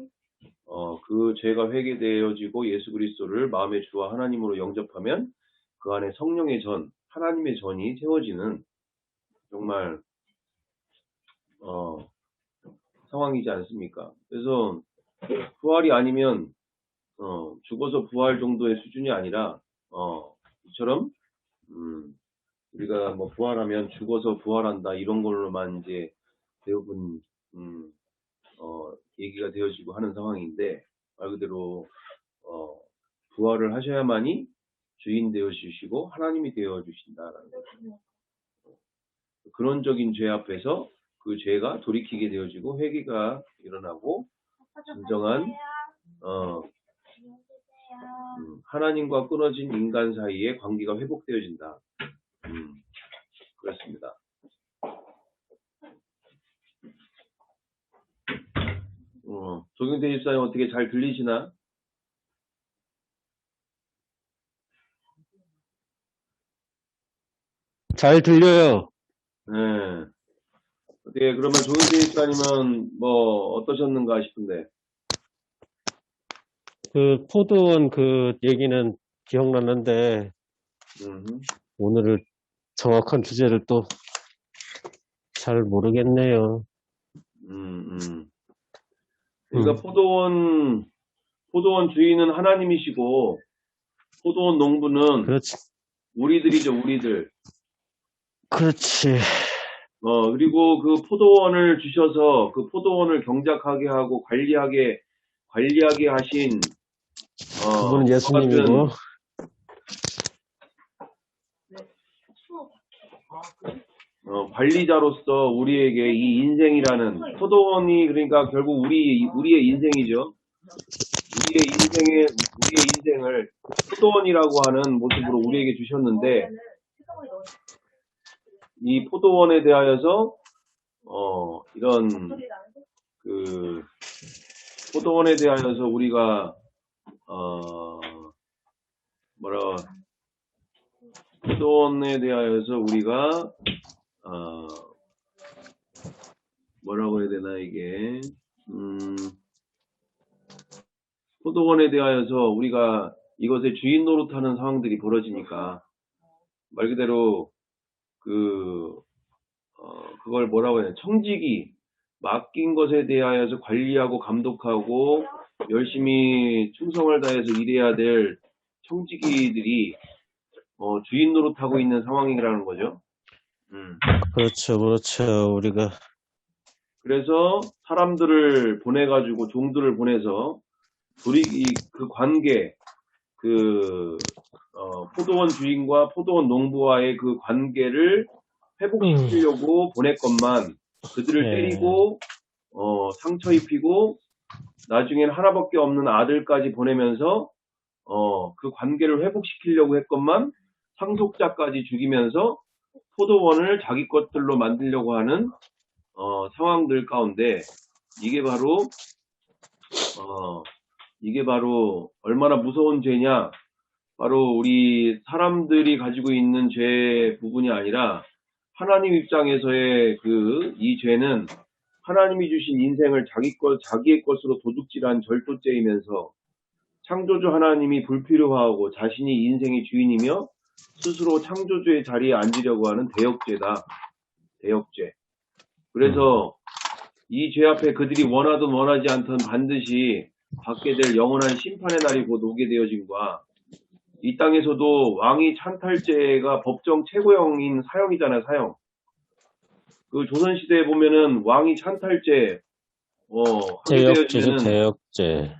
그 죄가 회개되어지고 예수 그리스도를 마음의 주와 하나님으로 영접하면 그 안에 성령의 전, 하나님의 전이 세워지는 정말 상황이지 않습니까? 그래서 부활이 아니면 죽어서 부활 정도의 수준이 아니라 이처럼 우리가 뭐 부활하면 죽어서 부활한다 이런 걸로만 이제 대부분 얘기가 되어지고 하는 상황인데, 말 그대로 부활을 하셔야만이 주인 되어 주시고 하나님이 되어 주신다라는 거죠. 근원적인 죄 앞에서 그 죄가 돌이키게 되어지고 회개가 일어나고 진정한 하나님과 끊어진 인간 사이의 관계가 회복되어진다. 그렇습니다. 조경태 집사님 어떻게 잘 들리시나? 잘 들려요. 네. 어떻게 그러면 조경태 집사님은 뭐 어떠셨는가 싶은데. 그 포도원 그 얘기는 기억나는데 오늘을 정확한 주제를 또 잘 모르겠네요. 그러니까 포도원 주인은 하나님이시고 포도원 농부는 그렇지. 우리들이죠, 우리들. 그렇지. 그리고 그 포도원을 주셔서 그 포도원을 경작하게 하고 관리하게 하신 그분은 예수님이고. 관리자로서 우리에게 이 인생이라는 포도원이 그러니까 결국 우리의 인생이죠. 우리의 인생을 포도원이라고 하는 모습으로 우리에게 주셨는데 이 포도원에 대하여서 이런 그 포도원에 대하여서 우리가 포도원에 대하여서 우리가 뭐라고 해야 되나 이게 포도원에 대하여서 우리가 이것의 주인 노릇하는 상황들이 벌어지니까 말 그대로 그걸 뭐라고 해야 되나 청지기 맡긴 것에 대하여서 관리하고 감독하고 열심히 충성을 다해서 일해야 될 청지기들이 주인 노릇하고 있는 상황이라는 거죠. 그렇죠, 그렇죠. 우리가 그래서 사람들을 보내가지고 종들을 보내서 그 관계 포도원 주인과 포도원 농부와의 그 관계를 회복시키려고 보냈건만 그들을 때리고 상처 입히고 나중엔 하나밖에 없는 아들까지 보내면서 그 관계를 회복시키려고 했건만 상속자까지 죽이면서 포도원을 자기 것들로 만들려고 하는 상황들 가운데 이게 바로 얼마나 무서운 죄냐? 바로 우리 사람들이 가지고 있는 죄 부분이 아니라 하나님 입장에서의 이 죄는 하나님이 주신 인생을 자기의 것으로 도둑질한 절도죄이면서 창조주 하나님이 불필요하고 자신이 인생의 주인이며 스스로 창조주의 자리에 앉으려고 하는 대역죄다. 대역죄. 그래서 이 죄 앞에 그들이 원하든 원하지 않든 반드시 받게 될 영원한 심판의 날이 곧 오게 되어진과 이 땅에서도 왕위 찬탈죄가 법정 최고형인 사형이잖아요, 사형. 그 조선시대에 보면은 왕위 찬탈죄, 하게 대역죄죠, 되어지면은, 대역죄.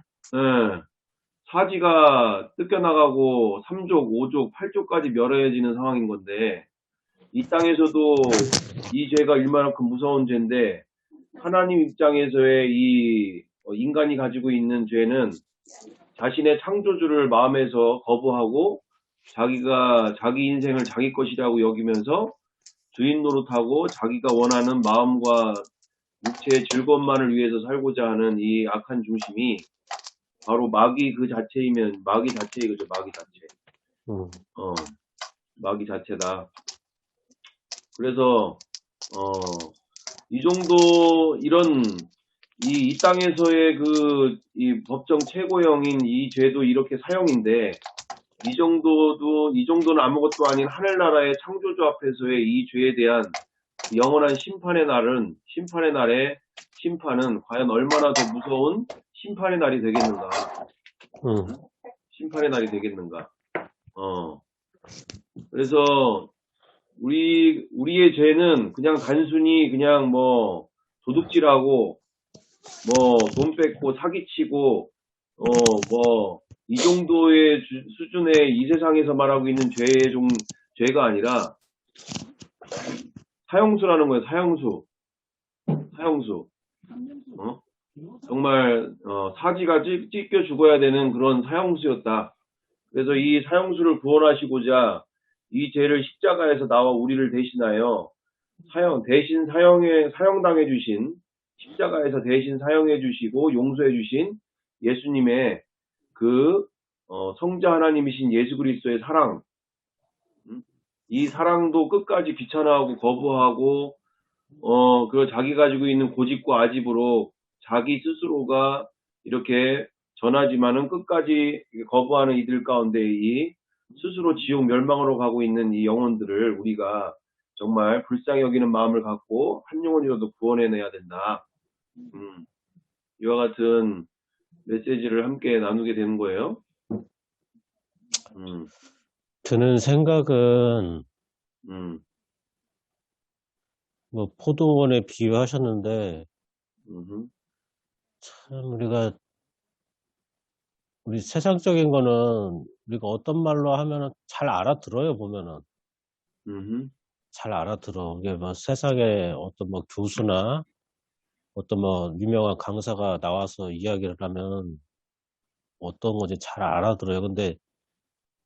사지가 뜯겨나가고 3족, 5족, 8족까지 멸해지는 상황인 건데, 이 땅에서도 이 죄가 얼마만큼 무서운 죄인데, 하나님 입장에서의 이 인간이 가지고 있는 죄는 자신의 창조주를 마음에서 거부하고 자기 인생을 자기 것이라고 여기면서 주인 노릇하고 자기가 원하는 마음과 육체의 즐거움만을 위해서 살고자 하는 이 악한 중심이 바로 마귀 그 자체이면 마귀 자체 이거죠. 마귀 자체. 마귀 자체다. 그래서 이 정도 이 땅에서의 이 법정 최고형인 이 죄도 이렇게 사형인데 이 정도는 아무것도 아닌 하늘나라의 창조주 앞에서의 이 죄에 대한 영원한 심판의 날의 심판은 과연 얼마나 더 무서운 심판의 날이 되겠는가? 심판의 날이 되겠는가? 그래서 우리의 죄는 그냥 단순히 그냥 뭐 도둑질하고 뭐, 돈 뺏고 사기치고, 이 정도의 수준의 이 세상에서 말하고 있는 죄가 아니라, 사형수라는 거예요, 사형수. 어? 정말, 사지가 찢겨 죽어야 되는 그런 사형수였다. 그래서 이 사형수를 구원하시고자 이 죄를 십자가에서 나와 우리를 대신하여 사형당해 주신, 십자가에서 대신 사형해 주시고 용서해 주신 예수님의 성자 하나님이신 예수 그리스도의 사랑, 이 사랑도 끝까지 귀찮아하고 거부하고, 자기 가지고 있는 고집과 아집으로 자기 스스로가 이렇게 전하지만은 끝까지 거부하는 이들 가운데 스스로 지옥 멸망으로 가고 있는 이 영혼들을 우리가 정말 불쌍히 여기는 마음을 갖고 한 영혼이라도 구원해내야 된다. 이와 같은 메시지를 함께 나누게 되는 거예요. 드는 생각은, 뭐, 포도원에 비유하셨는데, 참, 우리 세상적인 거는, 우리가 어떤 말로 하면은 잘 알아들어요, 보면은. 잘 알아들어. 이게 뭐 세상에 어떤 뭐 교수나 어떤 뭐 유명한 강사가 나와서 이야기를 하면 어떤 건지 잘 알아들어요. 근데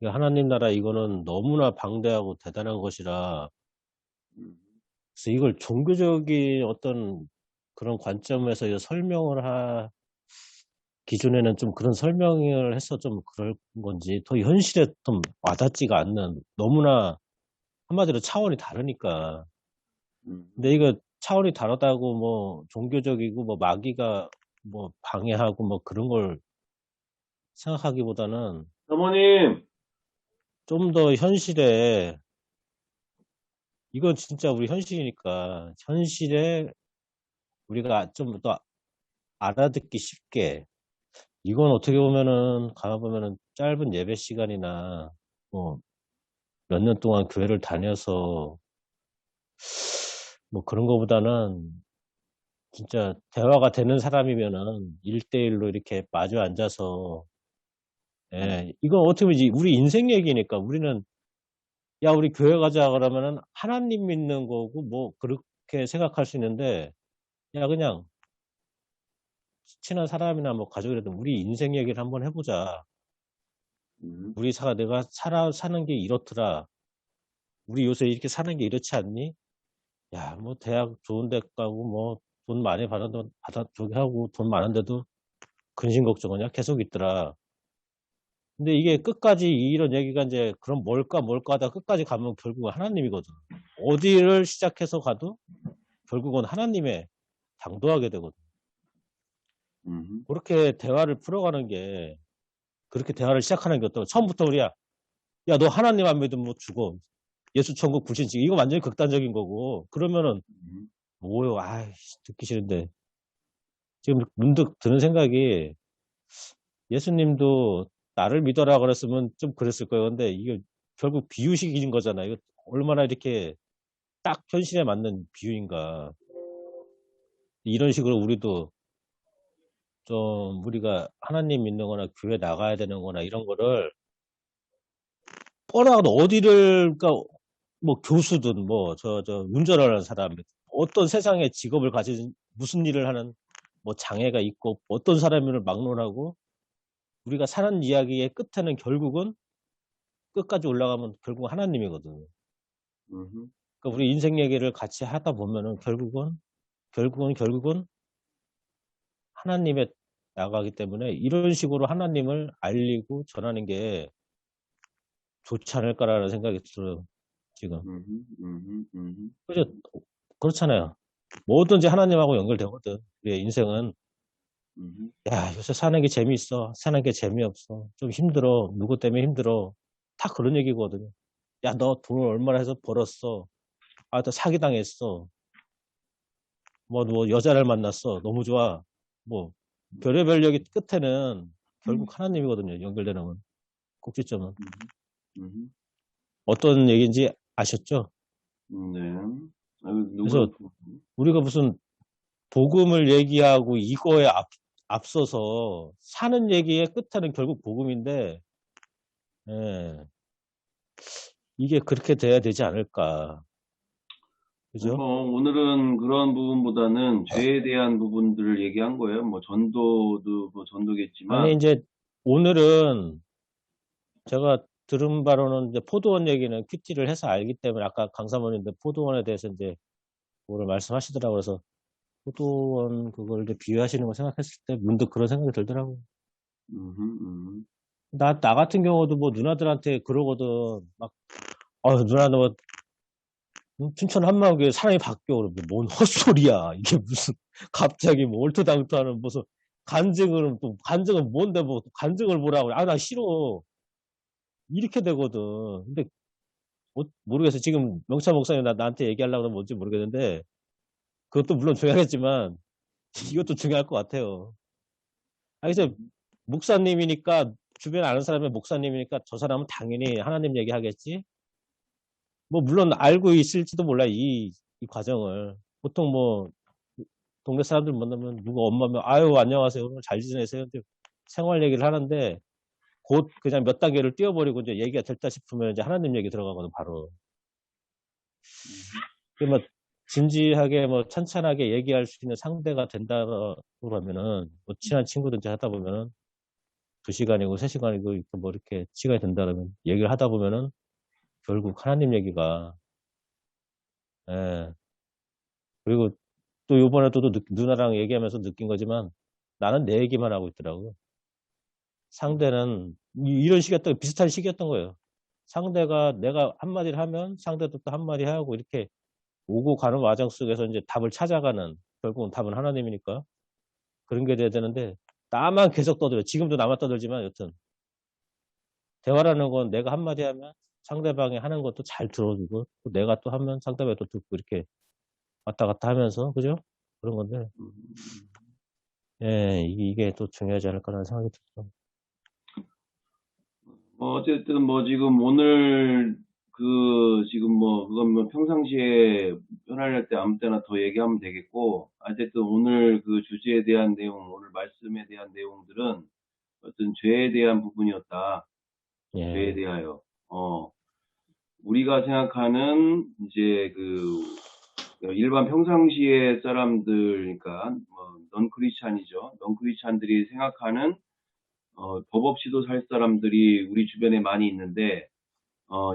이 하나님 나라 이거는 너무나 방대하고 대단한 것이라, 그래서 이걸 종교적인 어떤 그런 관점에서 이제 기존에는 좀 그런 설명을 해서 좀 그럴 건지 더 현실에 좀 와닿지가 않는, 너무나 한마디로 차원이 다르니까. 근데 이거 차원이 다르다고 뭐 종교적이고 뭐 마귀가 뭐 방해하고 뭐 그런 걸 생각하기보다는 사모님, 좀 더 현실에, 이건 진짜 우리 현실이니까 현실에 우리가 좀 더 알아듣기 쉽게, 이건 어떻게 보면은 가보면은 짧은 예배 시간이나 뭐 몇 년 동안 교회를 다녀서 뭐 그런 거보다는 진짜 대화가 되는 사람이면은 1대1로 이렇게 마주 앉아서, 예, 이거 어떻게 보면 우리 인생 얘기니까 우리는, 야, 우리 교회 가자 그러면은 하나님 믿는 거고 뭐 그렇게 생각할 수 있는데, 야, 그냥 친한 사람이나 뭐 가족이라도 우리 인생 얘기를 한번 해보자. 내가 사는 게 이렇더라. 우리 요새 이렇게 사는 게 이렇지 않니? 야, 뭐 대학 좋은 데 가고 뭐 돈 많이 저기 하고 돈 많은데도 근심 걱정은 계속 있더라. 근데 이게 끝까지 이런 얘기가 이제 그럼 뭘까 하다 끝까지 가면 결국은 하나님이거든. 어디를 시작해서 가도 결국은 하나님에 당도하게 되거든. 그렇게 대화를 풀어가는 게, 그렇게 대화를 시작하는 게 어떤, 처음부터 야, 너 하나님 안 믿으면 뭐 죽어. 예수 천국 불신지. 이거 완전히 극단적인 거고. 그러면은, 뭐요? 듣기 싫은데. 지금 문득 드는 생각이, 예수님도 나를 믿어라 그랬으면 좀 그랬을 거예요. 근데 이게 결국 비유식인 거잖아요. 이거 얼마나 이렇게 딱 현실에 맞는 비유인가. 이런 식으로 우리도 좀 우리가 하나님 믿는 거나 교회 나가야 되는 거나 이런 거를 뻔하고 어디를, 그러니까 뭐 교수든 뭐 운전하는 사람, 어떤 세상의 직업을 가진 무슨 일을 하는 뭐 장애가 있고 어떤 사람을 막론하고 우리가 사는 이야기의 끝에는 결국은 끝까지 올라가면 결국 하나님이거든. 그러니까 우리 인생 얘기를 같이 하다 보면은 결국은 하나님에 나가기 때문에 이런 식으로 하나님을 알리고 전하는 게 좋지 않을까라는 생각이 들어요, 지금. 그죠? 그렇잖아요. 뭐든지 하나님하고 연결되거든. 우리의 인생은. 야, 요새 사는 게 재미있어. 사는 게 재미없어. 좀 힘들어. 누구 때문에 힘들어. 다 그런 얘기거든요. 야, 너 돈을 얼마나 해서 벌었어. 또 사기당했어. 뭐 여자를 만났어. 너무 좋아. 뭐, 별의별 얘기 끝에는 결국 하나님이거든요. 연결되는 건. 꼭지점은. 어떤 얘기인지 아셨죠? 네. 그래서 우리가 무슨 복음을 얘기하고 이거에 앞서서 사는 얘기의 끝에는 결국 복음인데, 예, 이게 그렇게 돼야 되지 않을까. 그죠? 오늘은 그런 부분보다는 죄에 대한 부분들을 얘기한 거예요. 뭐 전도도 뭐 전도겠지만, 아니, 이제 오늘은 제가 들은 바로는 이제 포도원 얘기는 큐티를 해서 알기 때문에 아까 강사모님도 포도원에 대해서 이제 뭐를 말씀하시더라고요. 그래서 포도원 그걸 이제 비유하시는 거 생각했을 때 문득 그런 생각이 들더라고요. 나 같은 경우도 뭐 누나들한테 그러거든. 막, 누나 너 춘천 한마음교회 사람이 바뀌어. 그러면 뭔 헛소리야. 이게 무슨, 갑자기 뭐 얼토당토하는 무슨 간증은 뭔데 뭐 간증을 보라고. 나 싫어. 이렇게 되거든. 근데 모르겠어. 지금 명찬 목사님 나한테 얘기하려고 그러면 뭔지 모르겠는데, 그것도 물론 중요하겠지만, 이것도 중요할 것 같아요. 그래서 목사님이니까, 주변에 아는 사람이 목사님이니까 저 사람은 당연히 하나님 얘기하겠지? 뭐, 물론 알고 있을지도 몰라, 이 과정을. 보통 뭐, 동네 사람들 만나면 누가 엄마면, 아유, 안녕하세요. 오늘 잘 지내세요. 근데 생활 얘기를 하는데, 곧 그냥 몇 단계를 띄워버리고 이제 얘기가 됐다 싶으면 이제 하나님 얘기 들어가거든, 바로. 뭐, 진지하게 뭐, 찬찬하게 얘기할 수 있는 상대가 된다 그러면은, 뭐, 친한 친구든지 하다 보면은, 2시간이고 3시간이고 이렇게 뭐 이렇게 시간이 된다 그러면 얘기를 하다 보면은 결국 하나님 얘기가 예. 그리고 또 요번에 또 누나랑 얘기하면서 느낀 거지만 나는 내 얘기만 하고 있더라고. 상대는 이런 시기였던 비슷한 시기였던 거예요. 상대가 내가 한마디를 하면 상대도 또 한마디 하고 이렇게 오고 가는 과정 속에서 이제 답을 찾아가는 결국은 답은 하나님이니까 그런 게 돼야 되는데 나만 계속 떠들어. 지금도 나만 떠들지만 여튼 대화라는 건 내가 한마디 하면 상대방이 하는 것도 잘 들어주고 또 내가 또 하면 상대방이 또 듣고 이렇게 왔다 갔다 하면서 그죠? 그런 건데 예, 이게 또 중요하지 않을까라는 생각이 들죠. 어쨌든 뭐 지금 오늘 지금 뭐 그건 뭐 평상시에 편할 때 아무 때나 더 얘기하면 되겠고, 어쨌든 오늘 그 주제에 대한 내용, 오늘 말씀에 대한 내용들은 어떤 죄에 대한 부분이었다. 죄에 예, 대하여. 우리가 생각하는 이제 일반 평상시의 사람들, 그러니까 뭐 넌 크리스찬들이 생각하는 법 없이도 살 사람들이 우리 주변에 많이 있는데,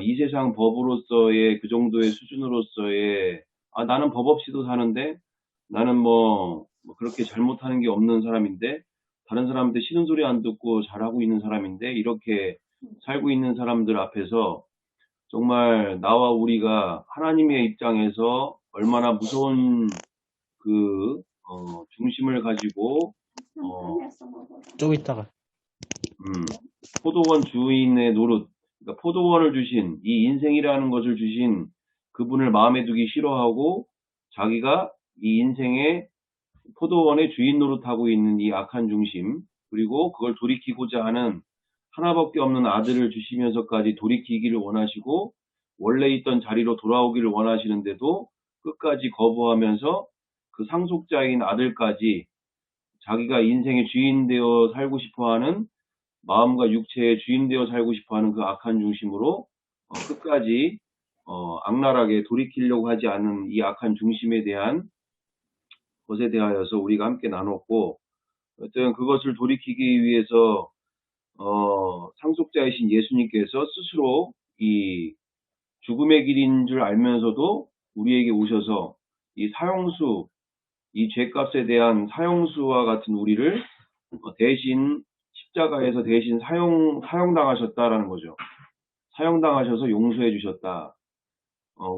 이 세상 법으로서의 그 정도의 수준으로서의, 나는 법 없이도 사는데, 나는 뭐 그렇게 잘못하는 게 없는 사람인데, 다른 사람한테 싫은 소리 안 듣고 잘하고 있는 사람인데, 이렇게 살고 있는 사람들 앞에서 정말 나와 우리가 하나님의 입장에서 얼마나 무서운 중심을 가지고, 좀 이따가 포도원 주인의 노릇, 그러니까 포도원을 주신, 이 인생이라는 것을 주신 그분을 마음에 두기 싫어하고 자기가 이 인생의 포도원의 주인 노릇하고 있는 이 악한 중심, 그리고 그걸 돌이키고자 하는 하나밖에 없는 아들을 주시면서까지 돌이키기를 원하시고 원래 있던 자리로 돌아오기를 원하시는데도 끝까지 거부하면서 그 상속자인 아들까지 자기가 인생의 주인 되어 살고 싶어하는 마음과 육체의 주인 되어 살고 싶어하는 그 악한 중심으로 끝까지 악랄하게 돌이키려고 하지 않는 이 악한 중심에 대한 것에 대하여서 우리가 함께 나눴고, 어쨌든 그것을 돌이키기 위해서 상속자이신 예수님께서 스스로 이 죽음의 길인 줄 알면서도 우리에게 오셔서 이 사형수, 이 죄값에 대한 사형수와 같은 우리를 대신 십자가에서 대신 사형당하셨다라는 거죠. 사형당하셔서 용서해 주셨다.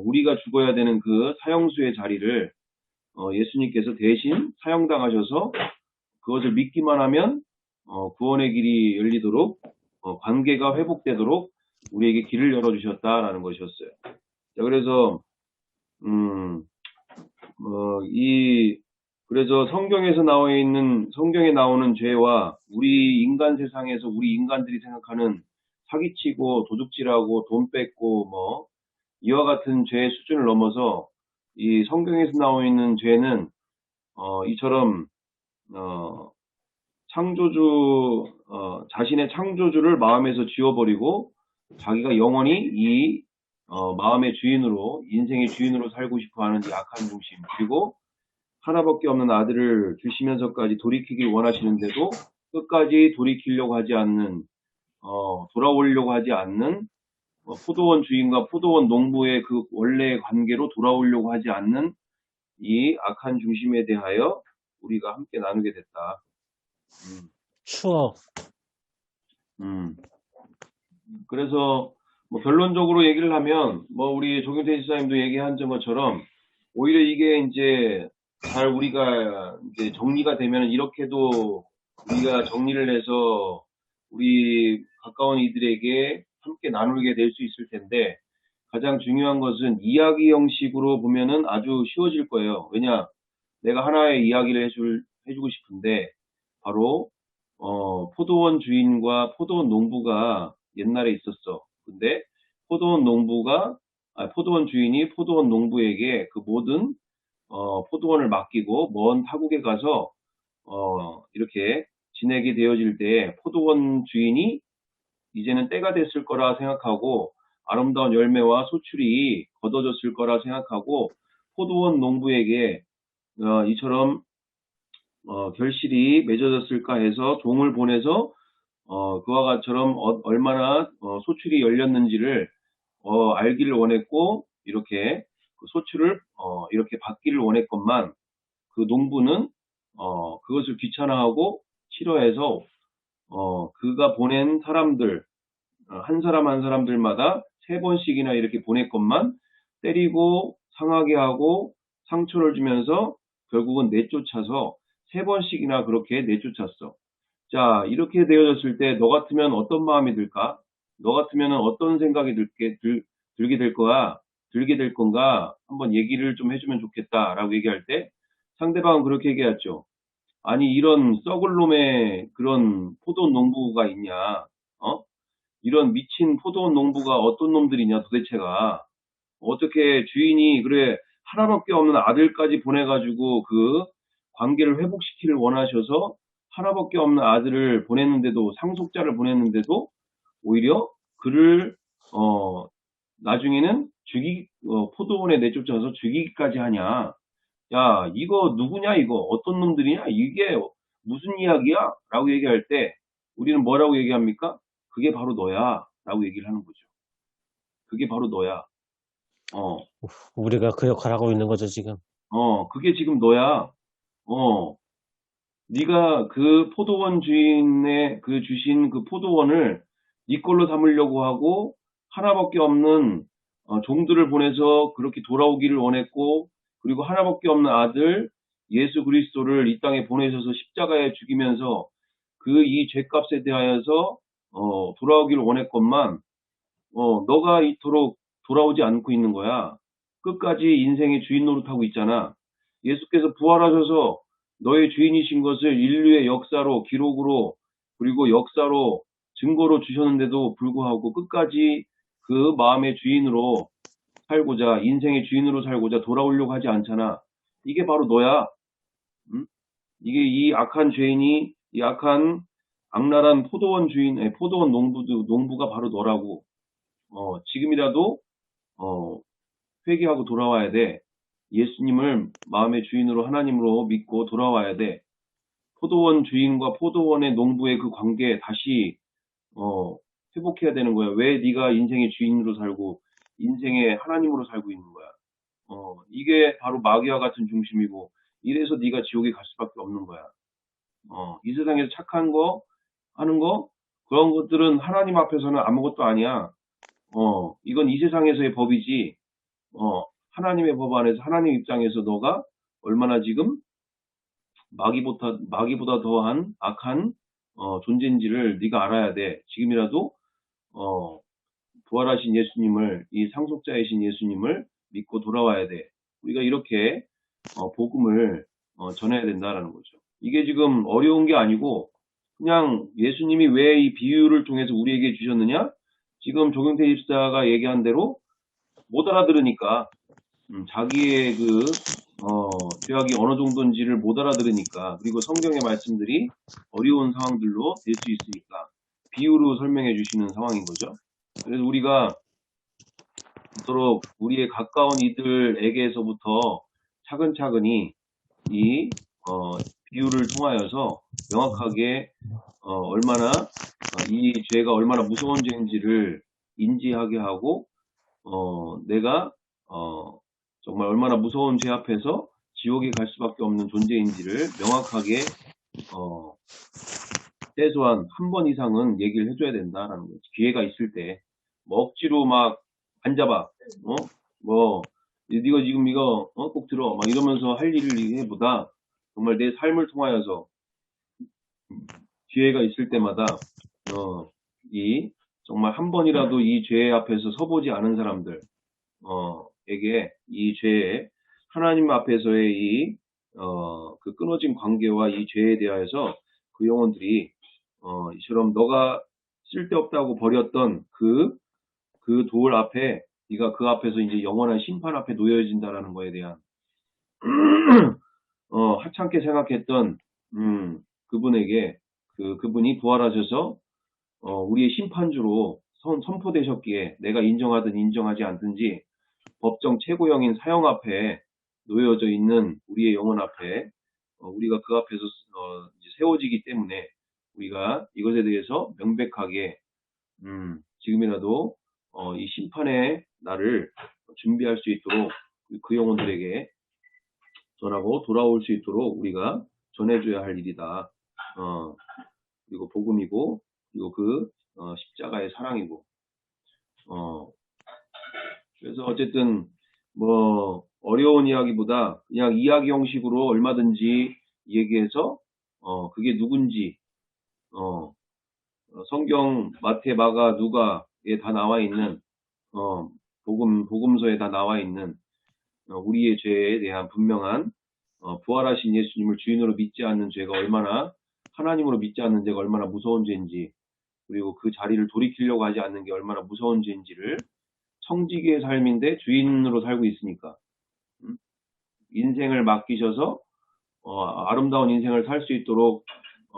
우리가 죽어야 되는 그 사형수의 자리를 예수님께서 대신 사형당하셔서 그것을 믿기만 하면 구원의 길이 열리도록 관계가 회복되도록 우리에게 길을 열어주셨다라는 것이었어요. 자, 그래서 그래서 성경에 나오는 죄와 우리 인간 세상에서 우리 인간들이 생각하는 사기치고 도둑질하고 돈 뺏고 뭐 이와 같은 죄의 수준을 넘어서 이 성경에서 나오고 있는 죄는 이처럼 자신의 창조주를 마음에서 지워버리고 자기가 영원히 이 마음의 주인으로, 인생의 주인으로 살고 싶어하는 이 악한 중심, 그리고 하나밖에 없는 아들을 주시면서까지 돌이키길 원하시는데도 끝까지 돌이키려고 하지 않는, 돌아오려고 하지 않는, 포도원 주인과 포도원 농부의 그 원래의 관계로 돌아오려고 하지 않는 이 악한 중심에 대하여 우리가 함께 나누게 됐다. 추억. 그래서 뭐 결론적으로 얘기를 하면 뭐 우리 조경태 지사님도 얘기한 것처럼 오히려 이게 이제 잘 우리가 이제 정리가 되면 이렇게도 우리가 정리를 해서 우리 가까운 이들에게 함께 나누게 될 수 있을 텐데, 가장 중요한 것은 이야기 형식으로 보면은 아주 쉬워질 거예요. 왜냐, 내가 하나의 이야기를 해주고 싶은데, 바로 포도원 주인과 포도원 농부가 옛날에 있었어. 근데 포도원 주인이 포도원 농부에게 그 모든 포도원을 맡기고 먼 타국에 가서 이렇게 지내게 되어질 때, 포도원 주인이 이제는 때가 됐을 거라 생각하고 아름다운 열매와 소출이 거둬졌을 거라 생각하고 포도원 농부에게 이처럼 결실이 맺어졌을까 해서 종을 보내서 그와 같처럼 얼마나 소출이 열렸는지를 알기를 원했고, 이렇게 그 소출을 이렇게 받기를 원했건만, 그 농부는 그것을 귀찮아하고 싫어해서 그가 보낸 사람들, 한 사람 한 사람들마다 3번씩이나 이렇게 보냈건만 때리고 상하게 하고 상처를 주면서 결국은 내쫓아서 3번씩이나 그렇게 내쫓았어. 자, 이렇게 되어졌을 때 너 같으면 어떤 마음이 들까? 너 같으면 어떤 생각이 들게 될 건가? 한번 얘기를 좀 해주면 좋겠다라고 얘기할 때 상대방은 그렇게 얘기했죠. 아니, 이런 썩을 놈의 그런 포도원 농부가 있냐? 이런 미친 포도원 농부가 어떤 놈들이냐 도대체가. 어떻게 주인이 그래 하나밖에 없는 아들까지 보내가지고 그 관계를 회복시키를 원하셔서 하나밖에 없는 아들을 보냈는데도, 상속자를 보냈는데도 오히려 그를 나중에는 포도원에 내쫓아서 죽이기까지 하냐. 야, 이거 누구냐, 이거 어떤 놈들이냐, 이게 무슨 이야기야? 라고 얘기할 때 우리는 뭐라고 얘기합니까? 그게 바로 너야 라고 얘기를 하는 거죠. 그게 바로 너야. 우리가 그 역할을 하고 있는 거죠, 지금. 그게 지금 너야. 네가 그 포도원 주인의 그 주신 그 포도원을 네 걸로 삼으려고 하고 하나밖에 없는 종들을 보내서 그렇게 돌아오기를 원했고, 그리고 하나밖에 없는 아들 예수 그리스도를 이 땅에 보내셔서 십자가에 죽이면서 그 이 죄값에 대하여서 돌아오기를 원했건만 너가 이토록 돌아오지 않고 있는 거야. 끝까지 인생의 주인 노릇하고 있잖아. 예수께서 부활하셔서 너의 주인이신 것을 인류의 역사로, 기록으로, 그리고 역사로, 증거로 주셨는데도 불구하고 끝까지 그 마음의 주인으로 살고자, 인생의 주인으로 살고자 돌아오려고 하지 않잖아. 이게 바로 너야. 응? 이게 이 악한 죄인이, 이 악한 악랄한 포도원 포도원 농부가 바로 너라고. 지금이라도 회개하고 돌아와야 돼. 예수님을 마음의 주인으로, 하나님으로 믿고 돌아와야 돼. 포도원 주인과 포도원의 농부의 그 관계 다시 회복해야 되는 거야. 왜 네가 인생의 주인으로 살고 인생의 하나님으로 살고 있는 거야. 이게 바로 마귀와 같은 중심이고, 이래서 네가 지옥에 갈 수밖에 없는 거야. 이 세상에서 착한 거 하는 거, 그런 것들은 하나님 앞에서는 아무것도 아니야. 이건 이 세상에서의 법이지. 하나님의 법 안에서, 하나님 입장에서 너가 얼마나 지금 마귀보다 더한 악한 존재인지를 네가 알아야 돼. 지금이라도 부활하신 예수님을, 이 상속자이신 예수님을 믿고 돌아와야 돼. 우리가 이렇게 복음을 전해야 된다라는 거죠. 이게 지금 어려운 게 아니고, 그냥 예수님이 왜 이 비유를 통해서 우리에게 주셨느냐? 지금 조경태 집사가 얘기한 대로 못 알아들으니까, 자기의 죄악이 어느 정도인지를 못 알아들으니까, 그리고 성경의 말씀들이 어려운 상황들로 될 수 있으니까 비유로 설명해 주시는 상황인 거죠. 그래서 우리가 서로 우리의 가까운 이들에게서부터 차근차근히 이 비유를 통하여서 명확하게 얼마나 이 죄가 얼마나 무서운 죄인지를 인지하게 하고 내가 정말 얼마나 무서운 죄 앞에서 지옥에 갈 수밖에 없는 존재인지를 명확하게 최소한 한 번 이상은 얘기를 해줘야 된다라는 거지. 기회가 있을 때 뭐 억지로 막 안 잡아 뭐 네가 지금 이거 꼭 들어 막 이러면서 할 일을 해보다 정말 내 삶을 통하여서 기회가 있을 때마다 이 정말 한 번이라도 이 죄 앞에서 서보지 않은 사람들 에게 이 죄에 하나님 앞에서의 그 끊어진 관계와 이 죄에 대하여서 그 영혼들이 이처럼 너가 쓸데없다고 버렸던 그 돌 앞에 네가 그 앞에서 이제 영원한 심판 앞에 놓여진다라는 거에 대한 하찮게 생각했던 그분에게 그분이 부활하셔서 우리의 심판주로 선포되셨기에 내가 인정하든 인정하지 않든지 법정 최고형인 사형 앞에 놓여져 있는 우리의 영혼 앞에 우리가 그 앞에서 이제 세워지기 때문에 우리가 이것에 대해서 명백하게 지금이라도 이 심판의 날을 준비할 수 있도록 그 영혼들에게 전하고 돌아올 수 있도록 우리가 전해줘야 할 일이다. 그리고 복음이고 그리고 그 십자가의 사랑이고 그래서 어쨌든 뭐 어려운 이야기보다 그냥 이야기 형식으로 얼마든지 얘기해서 그게 누군지 성경 마태 마가 누가에 다 나와 있는 복음서에 다 나와 있는 우리의 죄에 대한 분명한 부활하신 예수님을 주인으로 믿지 않는 죄가 얼마나 하나님으로 믿지 않는 죄가 얼마나 무서운 죄인지 그리고 그 자리를 돌이키려고 하지 않는 게 얼마나 무서운 죄인지를 청지기의 삶인데 주인으로 살고 있으니까 인생을 맡기셔서 아름다운 인생을 살 수 있도록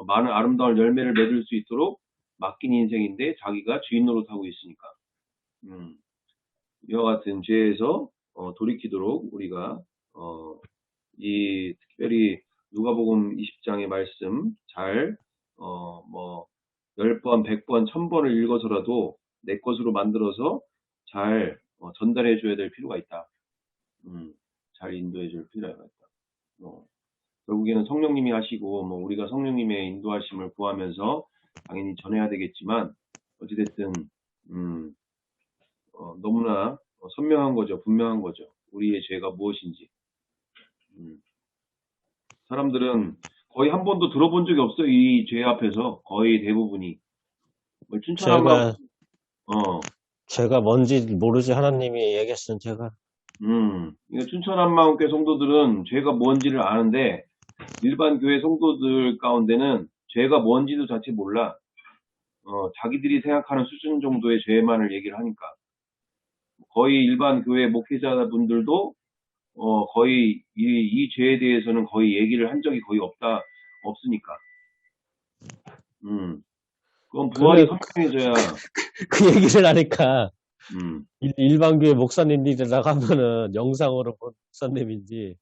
많은 아름다운 열매를 맺을 수 있도록 맡긴 인생인데 자기가 주인 노릇하고 있으니까 이와 같은 죄에서 돌이키도록 우리가 이 특별히 누가복음 20장의 말씀 잘 뭐 10번, 100번, 1000번을 읽어서라도 내 것으로 만들어서 잘 전달해 줘야 될 필요가 있다. 잘 인도해 줄 필요가 있다. 결국에는 성령님이 하시고 뭐 우리가 성령님의 인도하심을 구하면서 당연히 전해야 되겠지만 어찌됐든 너무나 선명한 거죠. 분명한 거죠. 우리의 죄가 무엇인지. 사람들은 거의 한 번도 들어본 적이 없어요. 이 죄 앞에서 거의 대부분이. 뭐 춘천한마 제가 뭔지 모르지 하나님이 얘기했으면 제가 이거 춘천한마음교회 성도들은 죄가 뭔지를 아는데 일반 교회 성도들 가운데는 죄가 뭔지도 자체 몰라. 자기들이 생각하는 수준 정도의 죄만을 얘기를 하니까. 거의 일반 교회 목회자분들도 거의 이 죄에 대해서는 거의 얘기를 한 적이 거의 없으니까. 그건 부활이 선명해져야. 그 얘기를 하니까 일반교회 목사님들이라고 하면은 영상으로 본 목사님인지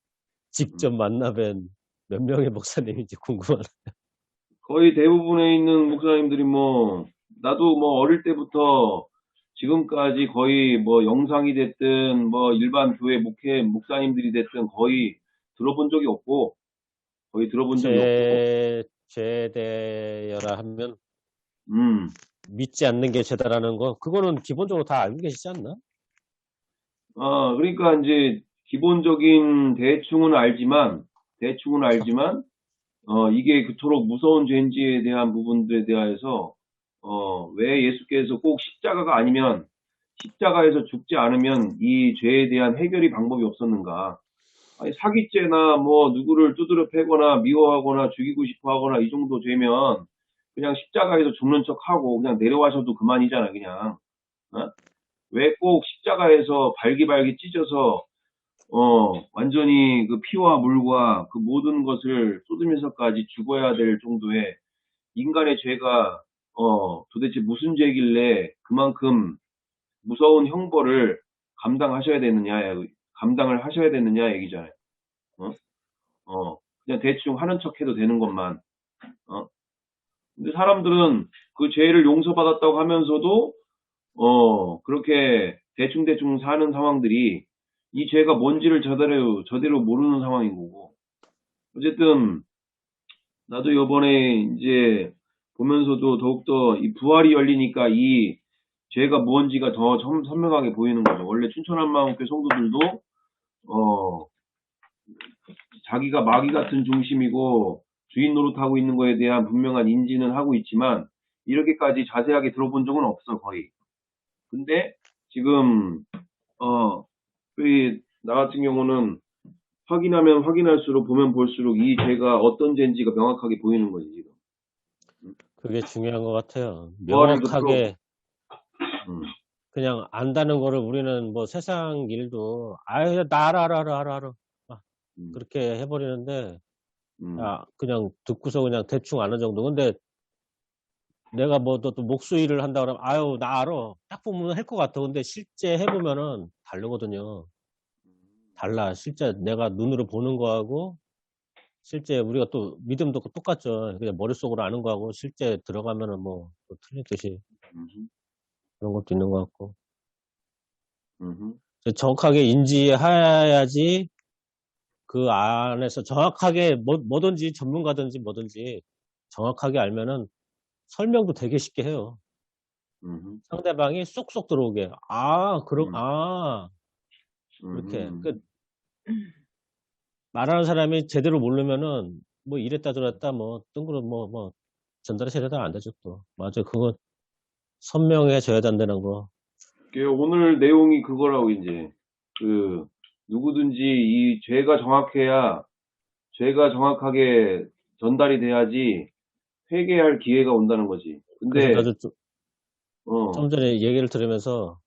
직접 만나뵌 몇 명의 목사님인지 궁금하네. 거의 대부분에 있는 목사님들이 나도 어릴 때부터 지금까지 거의 영상이 됐든 일반 교회 목사님들이 됐든 거의 들어본 적이 없고 죄대여라 하면 믿지 않는 게 죄다라는 거 그거는 기본적으로 다 알고 계시지 않나? 그러니까 이제 기본적인 대충은 알지만 이게 그토록 무서운 죄인지에 대한 부분들에 대해서 왜 예수께서 꼭 십자가에서 죽지 않으면 이 죄에 대한 해결이 방법이 없었는가? 아니, 사기죄나 누구를 두드려 패거나 미워하거나 죽이고 싶어 하거나 이 정도 되면 그냥 십자가에서 죽는 척 하고 그냥 내려와셔도 그만이잖아, 그냥. 왜 꼭 십자가에서 발기발기 찢어서 완전히 그 피와 물과 그 모든 것을 쏟으면서까지 죽어야 될 정도의 인간의 죄가, 도대체 무슨 죄길래 그만큼 무서운 형벌을 감당을 하셔야 되느냐 얘기잖아요. 그냥 대충 하는 척 해도 되는 것만, 근데 사람들은 그 죄를 용서받았다고 하면서도, 그렇게 대충대충 사는 상황들이 이 죄가 뭔지를 저대로 모르는 상황인 거고. 어쨌든, 나도 요번에 이제 보면서도 더욱더 이 부활이 열리니까 이 죄가 무언지가 더 선명하게 보이는 거죠. 원래 춘천한마음교회 성도들도, 자기가 마귀 같은 중심이고 주인 노릇하고 있는 거에 대한 분명한 인지는 하고 있지만 이렇게까지 자세하게 들어본 적은 없어, 거의. 근데 지금 나 같은 경우는 확인하면 확인할수록 보면 볼수록 이 죄가 어떤 죄인지가 명확하게 보이는 거지, 지금. 그게 중요한 것 같아요. 부활을 명확하게 음, 그냥 안다는 거를 우리는 뭐 세상 일도 아유 나 알아 막 음, 그렇게 해버리는데 음, 그냥 듣고서 그냥 대충 아는 정도. 근데 내가 뭐 또 목수일을 한다 그러면 아유 나 알아 딱 보면 할 것 같아. 근데 실제 해보면은 다르거든요. 달라. 실제 내가 눈으로 보는 거하고 실제 우리가 또 믿음도 똑같죠. 그냥 머릿속으로 아는 거하고 실제 들어가면은 뭐 또 틀리듯이 음, 그런 것도 있는 것 같고. 음, 정확하게 인지해야지 그 안에서 정확하게 뭐든지 전문가든지 뭐든지 정확하게 알면은 설명도 되게 쉽게 해요. 음, 상대방이 쏙쏙 들어오게. 이렇게. 말하는 사람이 제대로 모르면은 뭐 이랬다 저랬다 뭐 뜬구름 뭐 전달이 제대로 안 되죠 또. 맞아. 그거 선명해져야 된다는 거. 오늘 내용이 그거라고, 이제. 누구든지 이 죄가 정확하게 전달이 돼야지 회개할 기회가 온다는 거지. 그래서 근데, 나도 좀 전에 얘기를 들으면서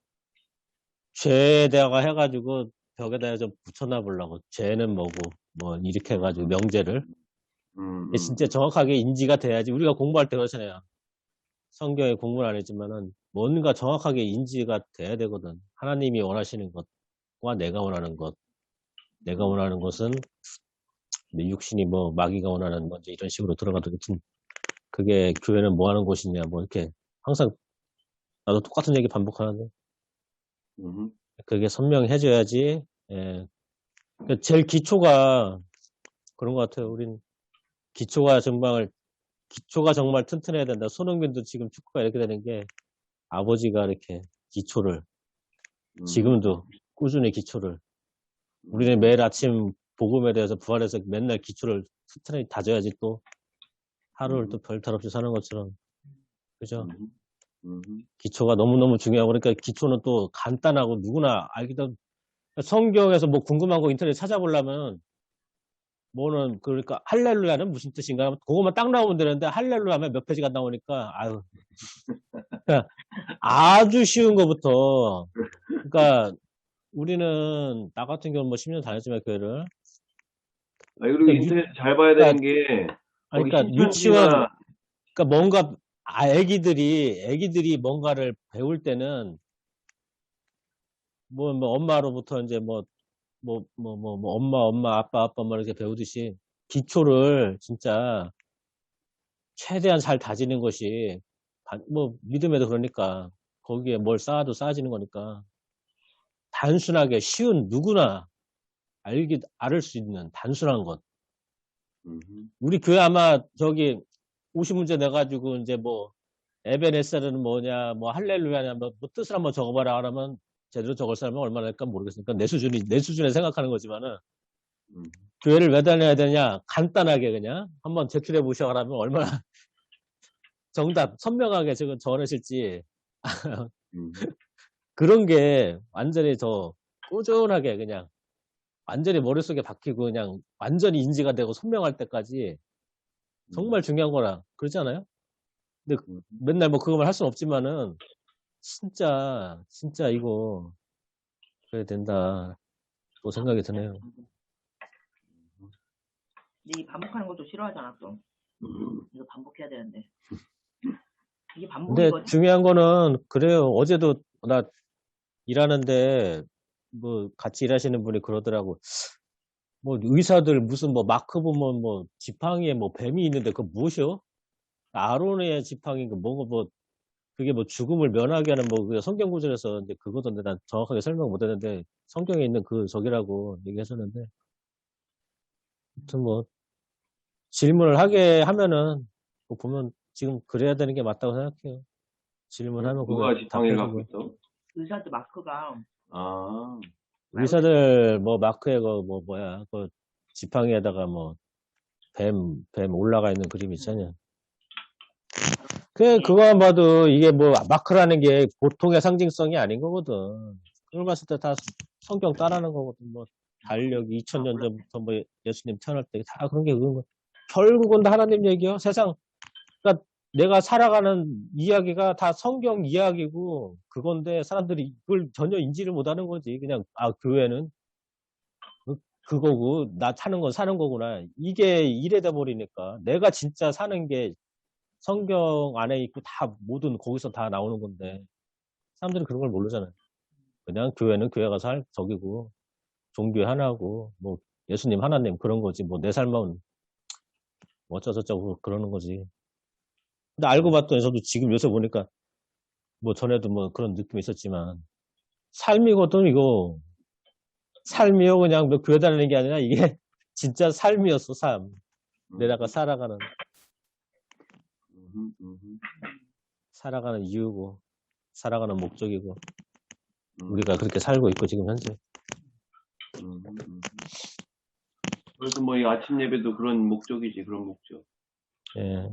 죄에다가 해가지고 벽에다가 좀 붙여놔 보려고. 죄는 뭐고 뭐 이렇게 해가지고 명제를. 진짜 정확하게 인지가 돼야지. 우리가 공부할 때 그렇잖아요. 성경에 공부는 안 했지만은 뭔가 정확하게 인지가 돼야 되거든. 하나님이 원하시는 것과 내가 원하는 것. 내가 원하는 것은 내 육신이 뭐 마귀가 원하는 뭐 이제 이런 식으로 들어가도 그게 교회는 뭐 하는 곳이냐 뭐 이렇게 항상 나도 똑같은 얘기 반복하는데 그게 선명해져야지. 예. 제일 기초가 그런 것 같아요. 우린 기초가 정말 튼튼해야 된다. 손흥민도 지금 축구가 이렇게 되는 게 아버지가 이렇게 기초를 지금도 꾸준히 기초를 우리는 매일 아침 복음에 대해서 부활해서 맨날 기초를 튼튼히 다져야지 또 하루를 또 별탈 없이 사는 것처럼. 그죠? 기초가 너무너무 중요하고 그러니까 기초는 또 간단하고 누구나 알기도 성경에서 뭐 궁금한 거 인터넷 찾아보려면 뭐는 그러니까 할렐루야는 무슨 뜻인가 그거만 딱 나오면 되는데 할렐루야 하면 몇 페이지가 나오니까 아유 아주 쉬운 거부터 그러니까 우리는 나 같은 경우는 뭐 10년 다녔지만 교회를 그리고 그러니까 인터넷 잘 봐야 되는 게 거기 그러니까 신천지나 유치원 그러니까 뭔가 애기들이 뭔가를 배울 때는 뭐 엄마로부터 이제 엄마 아빠 뭐 이렇게 배우듯이 기초를 진짜 최대한 잘 다지는 것이 뭐 믿음에도 그러니까 거기에 뭘 쌓아도 쌓아지는 거니까 단순하게 쉬운 누구나 알을 수 있는 단순한 것. 우리 교회 아마 저기 50문제 내가지고 이제 뭐 에베네셀은 뭐냐 뭐 할렐루야냐 뭐 뜻을 한번 적어봐라 그러면 제대로 적을 사람은 얼마나 될까 모르겠으니까 내 수준에 생각하는 거지만은 교회를 왜 다녀야 되냐 간단하게 그냥 한번 제출해 보셔 그러면 얼마나 정답 선명하게 지금 적어내실지 그런 게 완전히 더 꾸준하게 그냥 완전히 머릿속에 박히고 그냥 완전히 인지가 되고 선명할 때까지 정말 중요한 거라 그러지 않아요? 근데 맨날 뭐 그것만 할 수는 없지만은 진짜 이거 그래야 된다. 또 생각이 드네요. 근데 이 반복하는 것도 싫어하잖아 또. 이거 반복해야 되는데. 이게 근데 반복이거든. 중요한 거는 그래요. 어제도 나 일하는데 뭐 같이 일하시는 분이 그러더라고. 뭐 의사들 무슨 뭐 마크 보면 뭐 지팡이에 뭐 뱀이 있는데 그거 무엇이요? 아론의 지팡이 그 뭐고 뭐 그게 뭐 죽음을 면하게 하는 뭐 그 성경 구절에서 이제 그거던데 난 정확하게 설명 못 했는데 성경에 있는 그 저기라고 얘기했었는데 아무튼 뭐 질문을 하게 하면은 뭐 보면 지금 그래야 되는 게 맞다고 생각해요. 질문하면 그거 누가 지팡이를 갖고 답해주고 있어? 의사들 마크가 아, 의사들 뭐 마크에 그 뭐 뭐야 그 지팡이에다가 뭐 뱀 올라가 있는 그림 있잖아요. 그거만 봐도 이게 뭐 마크라는 게 보통의 상징성이 아닌 거거든. 그걸 봤을 때 다 성경 따라하는 거거든. 뭐 달력 2000년 전부터 뭐 예수님 태어날 때 다 그런 게 그런 거. 결국은 다 하나님 얘기요. 세상 그러니까 내가 살아가는 이야기가 다 성경 이야기고 그건데 사람들이 그걸 전혀 인지를 못하는 거지. 그냥 교회는 그거고 나 사는 건 사는 거구나. 이게 이래돼 버리니까 내가 진짜 사는 게 성경 안에 있고 다 모든 거기서 다 나오는 건데 사람들이 그런 걸 모르잖아요. 그냥 교회는 교회 가서 할 적이고 종교 하나고 뭐 예수님 하나님 그런 거지 뭐 내 삶은 뭐 어쩌저쩌고 그러는 거지. 근데 알고 봤더니 저도 지금 요새 보니까 뭐 전에도 뭐 그런 느낌이 있었지만 삶이거든 이거. 삶이요 그냥 뭐 교회 다니는 게 아니라 이게 진짜 삶이었어 삶. 내가 살아가는 이유고 살아가는 목적이고 우리가 그렇게 살고 있고 지금 현재. 그래서 뭐 이 아침 예배도 그런 목적이지, 그런 목적. 예.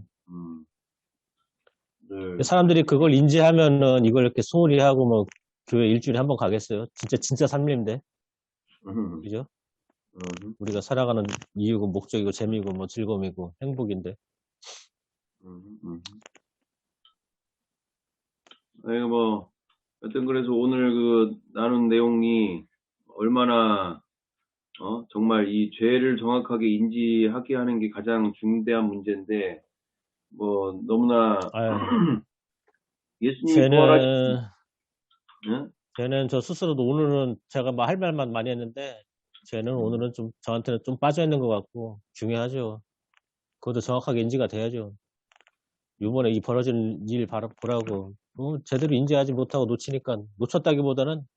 네. 사람들이 그걸 인지하면은 이걸 이렇게 소홀히 하고 뭐 교회 일주일에 한 번 가겠어요? 진짜 삶인데. 그죠? 우리가 살아가는 이유고 목적이고 재미고 뭐 즐거움이고 행복인데. 아니 뭐 여튼 그래서 오늘 그 나눈 내용이 얼마나 정말 이 죄를 정확하게 인지하게 하는 게 가장 중대한 문제인데 뭐 너무나 예수님이 부활하신 쟤는 저 스스로도 오늘은 제가 뭐 할 말만 많이 했는데 쟤는 오늘은 좀 저한테는 좀 빠져 있는 것 같고 중요하죠. 그것도 정확하게 인지가 돼야죠. 이번에 이 벌어진 일 보라고 제대로 인지하지 못하고 놓쳤다기보다는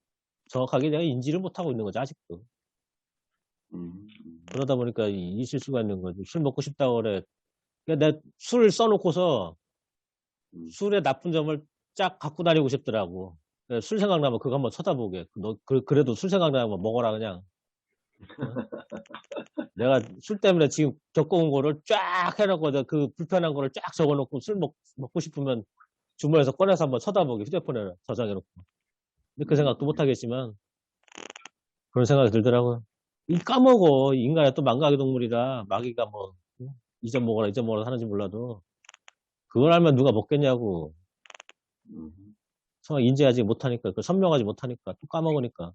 정확하게 내가 인지를 못하고 있는 거지 아직도. 그러다 보니까 이 실수가 있는 거지. 술 먹고 싶다고 그래. 내 술 써놓고서 술의 나쁜 점을 쫙 갖고 다니고 싶더라고. 술 생각나면 그거 한번 쳐다보게. 너 그래도 술 생각나면 먹어라 그냥. 내가 술 때문에 지금 겪어온 거를 쫙 해놓고 그 불편한 거를 쫙 적어놓고 술 먹고 싶으면 주머니에서 꺼내서 한번 쳐다보게. 휴대폰에 저장해놓고. 근데 그 생각도 못 하겠지만 그런 생각이 들더라고요. 까먹어. 인간이 또 망각의 동물이라 마귀가 뭐 잊어먹어라 하는지 몰라도 그걸 알면 누가 먹겠냐고. 정말 인지하지 못하니까 선명하지 못하니까 또 까먹으니까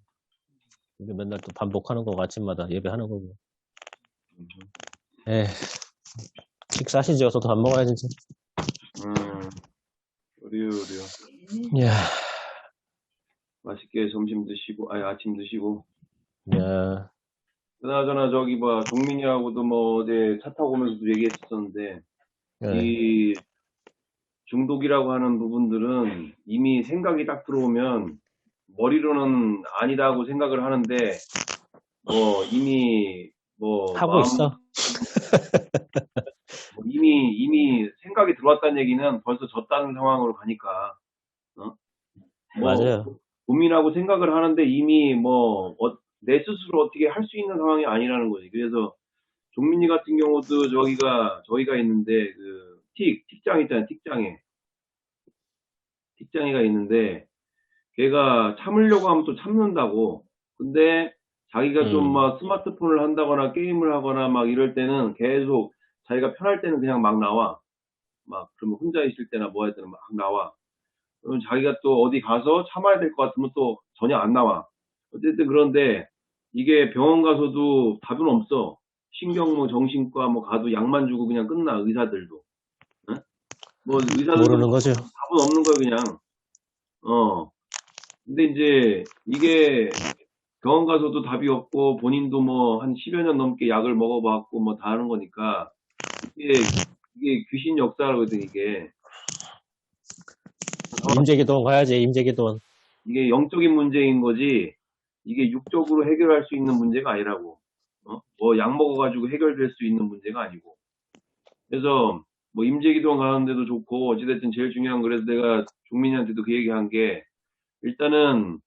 이게 맨날 또 반복하는 거고 아침마다 예배하는 거고. 식사하시죠. 저도 밥 먹어야지. 우리요. 야. 맛있게 아침 드시고. 야. 그나저나 종민이하고도 뭐 어제 차 타고 오면서도 얘기했었는데 이 중독이라고 하는 부분들은 이미 생각이 딱 들어오면 머리로는 아니다고 생각을 하는데 뭐 이미 뭐 하고 있어. 뭐 이미 생각이 들어왔다는 얘기는 벌써 졌다는 상황으로 가니까 맞아요. 고민하고 생각을 하는데 이미 내 스스로 어떻게 할 수 있는 상황이 아니라는 거지. 그래서 종민이 같은 경우도 저희가 있는데 그 틱장 있잖아요. 틱장이가 있는데 걔가 참으려고 하면 또 참는다고. 근데 자기가 좀 막 스마트폰을 한다거나 게임을 하거나 막 이럴 때는 계속 자기가 편할 때는 그냥 막 나와. 막 그러면 혼자 있을 때나 뭐 할 때는 막 나와. 그러면 자기가 또 어디 가서 참아야 될 것 같으면 또 전혀 안 나와. 어쨌든 그런데 이게 병원 가서도 답은 없어. 신경뭐 정신과 뭐 가도 약만 주고 그냥 끝나, 의사들도. 응? 뭐 의사들도 모르는 거죠. 답은 없는 거야, 그냥. 근데 이제 이게 병원 가서도 답이 없고 본인도 뭐 한 10여 년 넘게 약을 먹어봤고 뭐 다 하는 거니까 이게 귀신 역사거든, 이게. 임재기도원 가야지, 임재기도원. 이게 영적인 문제인 거지, 이게 육적으로 해결할 수 있는 문제가 아니라고. 뭐 약 먹어가지고 해결될 수 있는 문제가 아니고. 그래서 뭐 임재기도원 가는 데도 좋고, 어찌됐든 제일 중요한 거, 그래서 내가 종민이한테도 그 얘기한 게, 일단은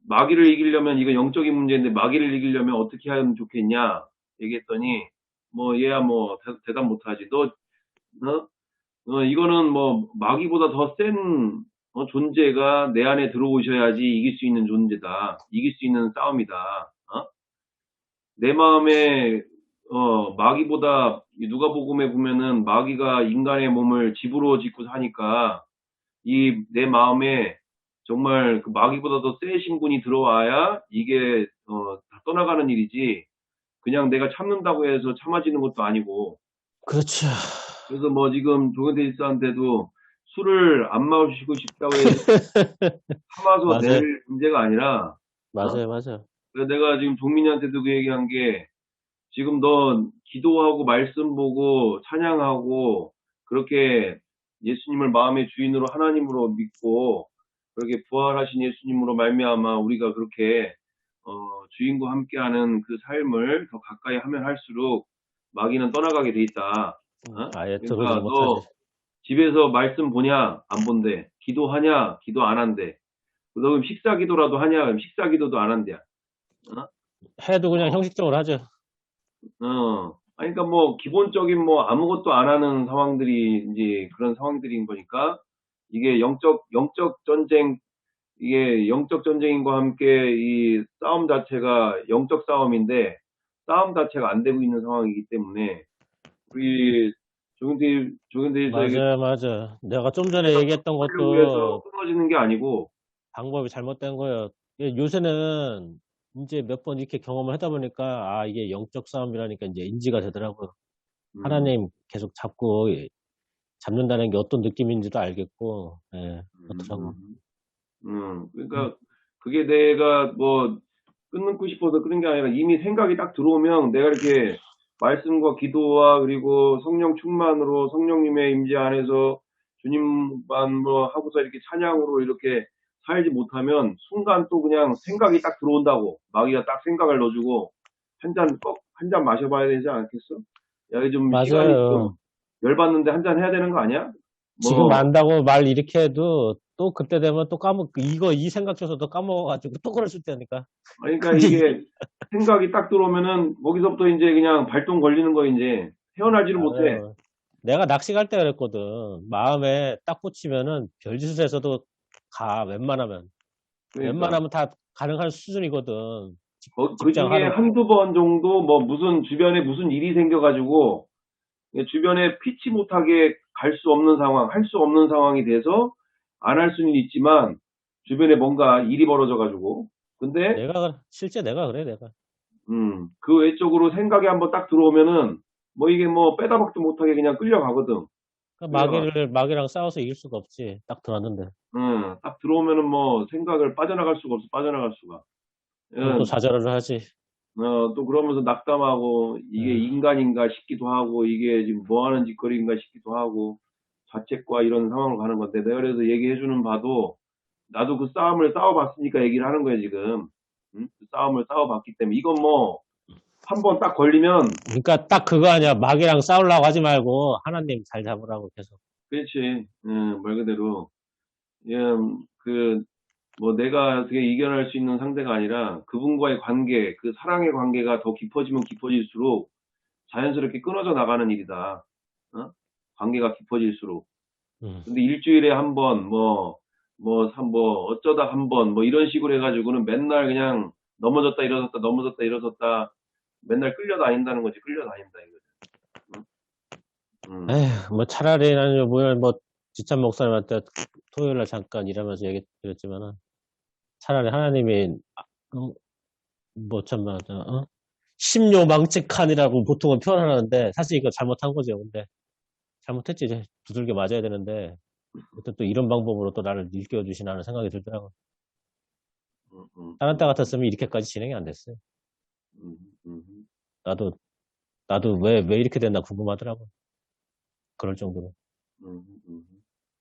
마귀를 이기려면, 이건 영적인 문제인데 마귀를 이기려면 어떻게 하면 좋겠냐 얘기했더니, 뭐 얘야 뭐 대답 못하지. 이거는 뭐 마귀보다 더 센 존재가 내 안에 들어오셔야지 이길 수 있는 존재다. 이길 수 있는 싸움이다. 내 마음에 마귀보다, 누가복음에 보면은 마귀가 인간의 몸을 집으로 짓고 사니까 이 내 마음에 정말 그 마귀보다 더 세신 분이 들어와야 이게 다 떠나가는 일이지, 그냥 내가 참는다고 해서 참아지는 것도 아니고. 그렇죠. 그래서 뭐 지금 조현대지사한테도 술을 안 마시고 싶다고 해서 참아서 맞아요. 낼 문제가 아니라, 맞아요, 맞아요. 그래서 내가 지금 종민이한테도 그 얘기한 게, 지금 너 기도하고 말씀 보고 찬양하고 그렇게 예수님을 마음의 주인으로 하나님으로 믿고 그렇게 부활하신 예수님으로 말미암아 우리가 그렇게 주인과 함께하는 그 삶을 더 가까이 하면 할수록 마귀는 떠나가게 돼 있다. 아예 그러니까 들어오지 너 못하지. 집에서 말씀 보냐? 안 본대. 기도하냐? 기도 안 한대. 너 그럼 식사 기도라도 하냐? 그럼 식사 기도도 안 한대. 해도 그냥 형식적으로 하죠. 아니, 그러니까 뭐, 기본적인 뭐, 아무것도 안 하는 상황들이, 이제 그런 상황들인 거니까, 이게 영적 전쟁, 이게 영적 전쟁인과 함께 이 싸움 자체가 영적 싸움인데, 싸움 자체가 안 되고 있는 상황이기 때문에, 우리, 조경대에서 이게 맞아요, 맞아요. 내가 좀 전에 얘기했던 하려고 해서 것도 끊어지는 게 아니고, 방법이 잘못된 거예요. 요새는 이제 몇 번 이렇게 경험을 하다 보니까, 아, 이게 영적 싸움이라니까 이제 인지가 되더라고요. 하나님 계속 잡는다는 게 어떤 느낌인지도 알겠고, 예, 그렇더라고. 그러니까, 그게 내가 뭐, 끊고 싶어서 그런 게 아니라 이미 생각이 딱 들어오면 내가 이렇게 말씀과 기도와 그리고 성령 충만으로 성령님의 임재 안에서 주님만 뭐 하고서 이렇게 찬양으로 이렇게 살지 못하면 순간 또 그냥 생각이 딱 들어온다고. 마귀가 딱 생각을 넣어주고 한 잔 마셔봐야 되지 않겠어? 야, 이게 좀 시간이 좀 맞아요. 열받는데 한 잔 해야 되는 거 아니야? 지금 뭐, 안다고 말 이렇게 해도 또 그때 되면 또 이 생각 줘서도 까먹어가지고 또 그럴 수 있다니까. 그러니까 이게 생각이 딱 들어오면은 거기서부터 이제 그냥 발동 걸리는 거, 이제 헤어나지를 못해. 맞아요. 내가 낚시 갈 때 그랬거든. 마음에 딱 꽂히면은 별짓을 해서도 웬만하면. 그러니까 웬만하면 다 가능한 수준이거든. 그 직장 중에 하는 거. 한두 번 정도 뭐 무슨 주변에 무슨 일이 생겨가지고 주변에 피치 못하게 갈 수 없는 상황, 할 수 없는 상황이 돼서 안 할 수는 있지만 주변에 뭔가 일이 벌어져가지고, 근데 실제 내가 그래, 내가. 그 외적으로 생각이 한번 딱 들어오면은 뭐 이게 뭐 빼다 박도 못하게 그냥 끌려가거든. 끌려가. 마귀랑 싸워서 이길 수가 없지. 딱 들어왔는데. 딱 들어오면은 뭐 생각을 빠져나갈 수가 없어, 빠져나갈 수가. 그럼 또 좌절을 하지. 또 그러면서 낙담하고, 이게 인간인가 싶기도 하고, 이게 지금 뭐 하는 짓거리인가 싶기도 하고, 자책과 이런 상황을 가는 건데, 내가 그래서 얘기해주는 바도, 나도 그 싸움을 싸워봤으니까 얘기를 하는 거야, 지금. 그 싸움을 싸워봤기 때문에. 이건 뭐, 한 번 딱 걸리면, 그러니까 딱 그거 아니야. 마귀랑 싸우려고 하지 말고 하나님 잘 잡으라고 계속. 그렇지, 말 그대로. 예, 뭐 내가 어떻게 이겨낼 수 있는 상대가 아니라 그분과의 관계, 그 사랑의 관계가 더 깊어지면 깊어질수록 자연스럽게 끊어져 나가는 일이다. 관계가 깊어질수록. 근데 일주일에 한 번, 어쩌다 한 번, 뭐 이런 식으로 해가지고는 맨날 그냥 넘어졌다 일어섰다, 넘어졌다 일어섰다, 맨날 끌려다닌다는 거지, 끌려다닌다, 이거. 에휴, 뭐 차라리 나는 뭐 지찬 목사님한테 토요일 날 잠깐 일하면서 얘기 드렸지만은 차라리 하나님이 뭐, 참나, 심요망측한이라고 보통은 표현하는데, 사실 이거 잘못한 거죠. 근데, 잘못했지. 이제 두들겨 맞아야 되는데, 어떤 또 이런 방법으로 또 나를 일깨워주시나 하는 생각이 들더라고. 다른 때 같았으면 이렇게까지 진행이 안 됐어요. 나도 왜 이렇게 됐나 궁금하더라고. 그럴 정도로.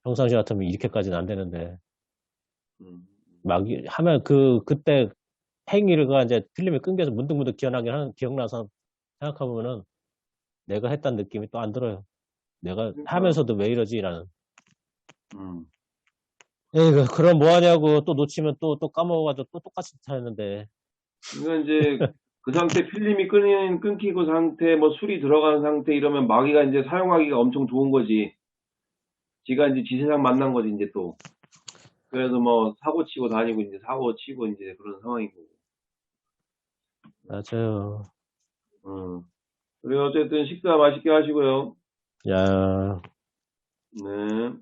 평상시 같으면 이렇게까지는 안 되는데, 막 하면 그때 행위가 이제 필름이 끊겨서 문득문득 기억나서 생각해보면은 내가 했다는 느낌이 또 안 들어요. 내가 하면서도 왜 이러지라는. 에이그, 그럼 뭐 하냐고 또 놓치면 또 까먹어가지고 또 똑같이 하는데. 그러니까 이제 그 상태 필름이 끊기고 상태 뭐 술이 들어간 상태 이러면 마귀가 이제 사용하기가 엄청 좋은 거지. 지가 이제 지 세상 만난 거지 이제 또. 그래서 뭐 사고 치고 다니고 이제 사고 치고 이제 그런 상황이고. 맞아요. 그리고 어쨌든 식사 맛있게 하시고요. 야. 네.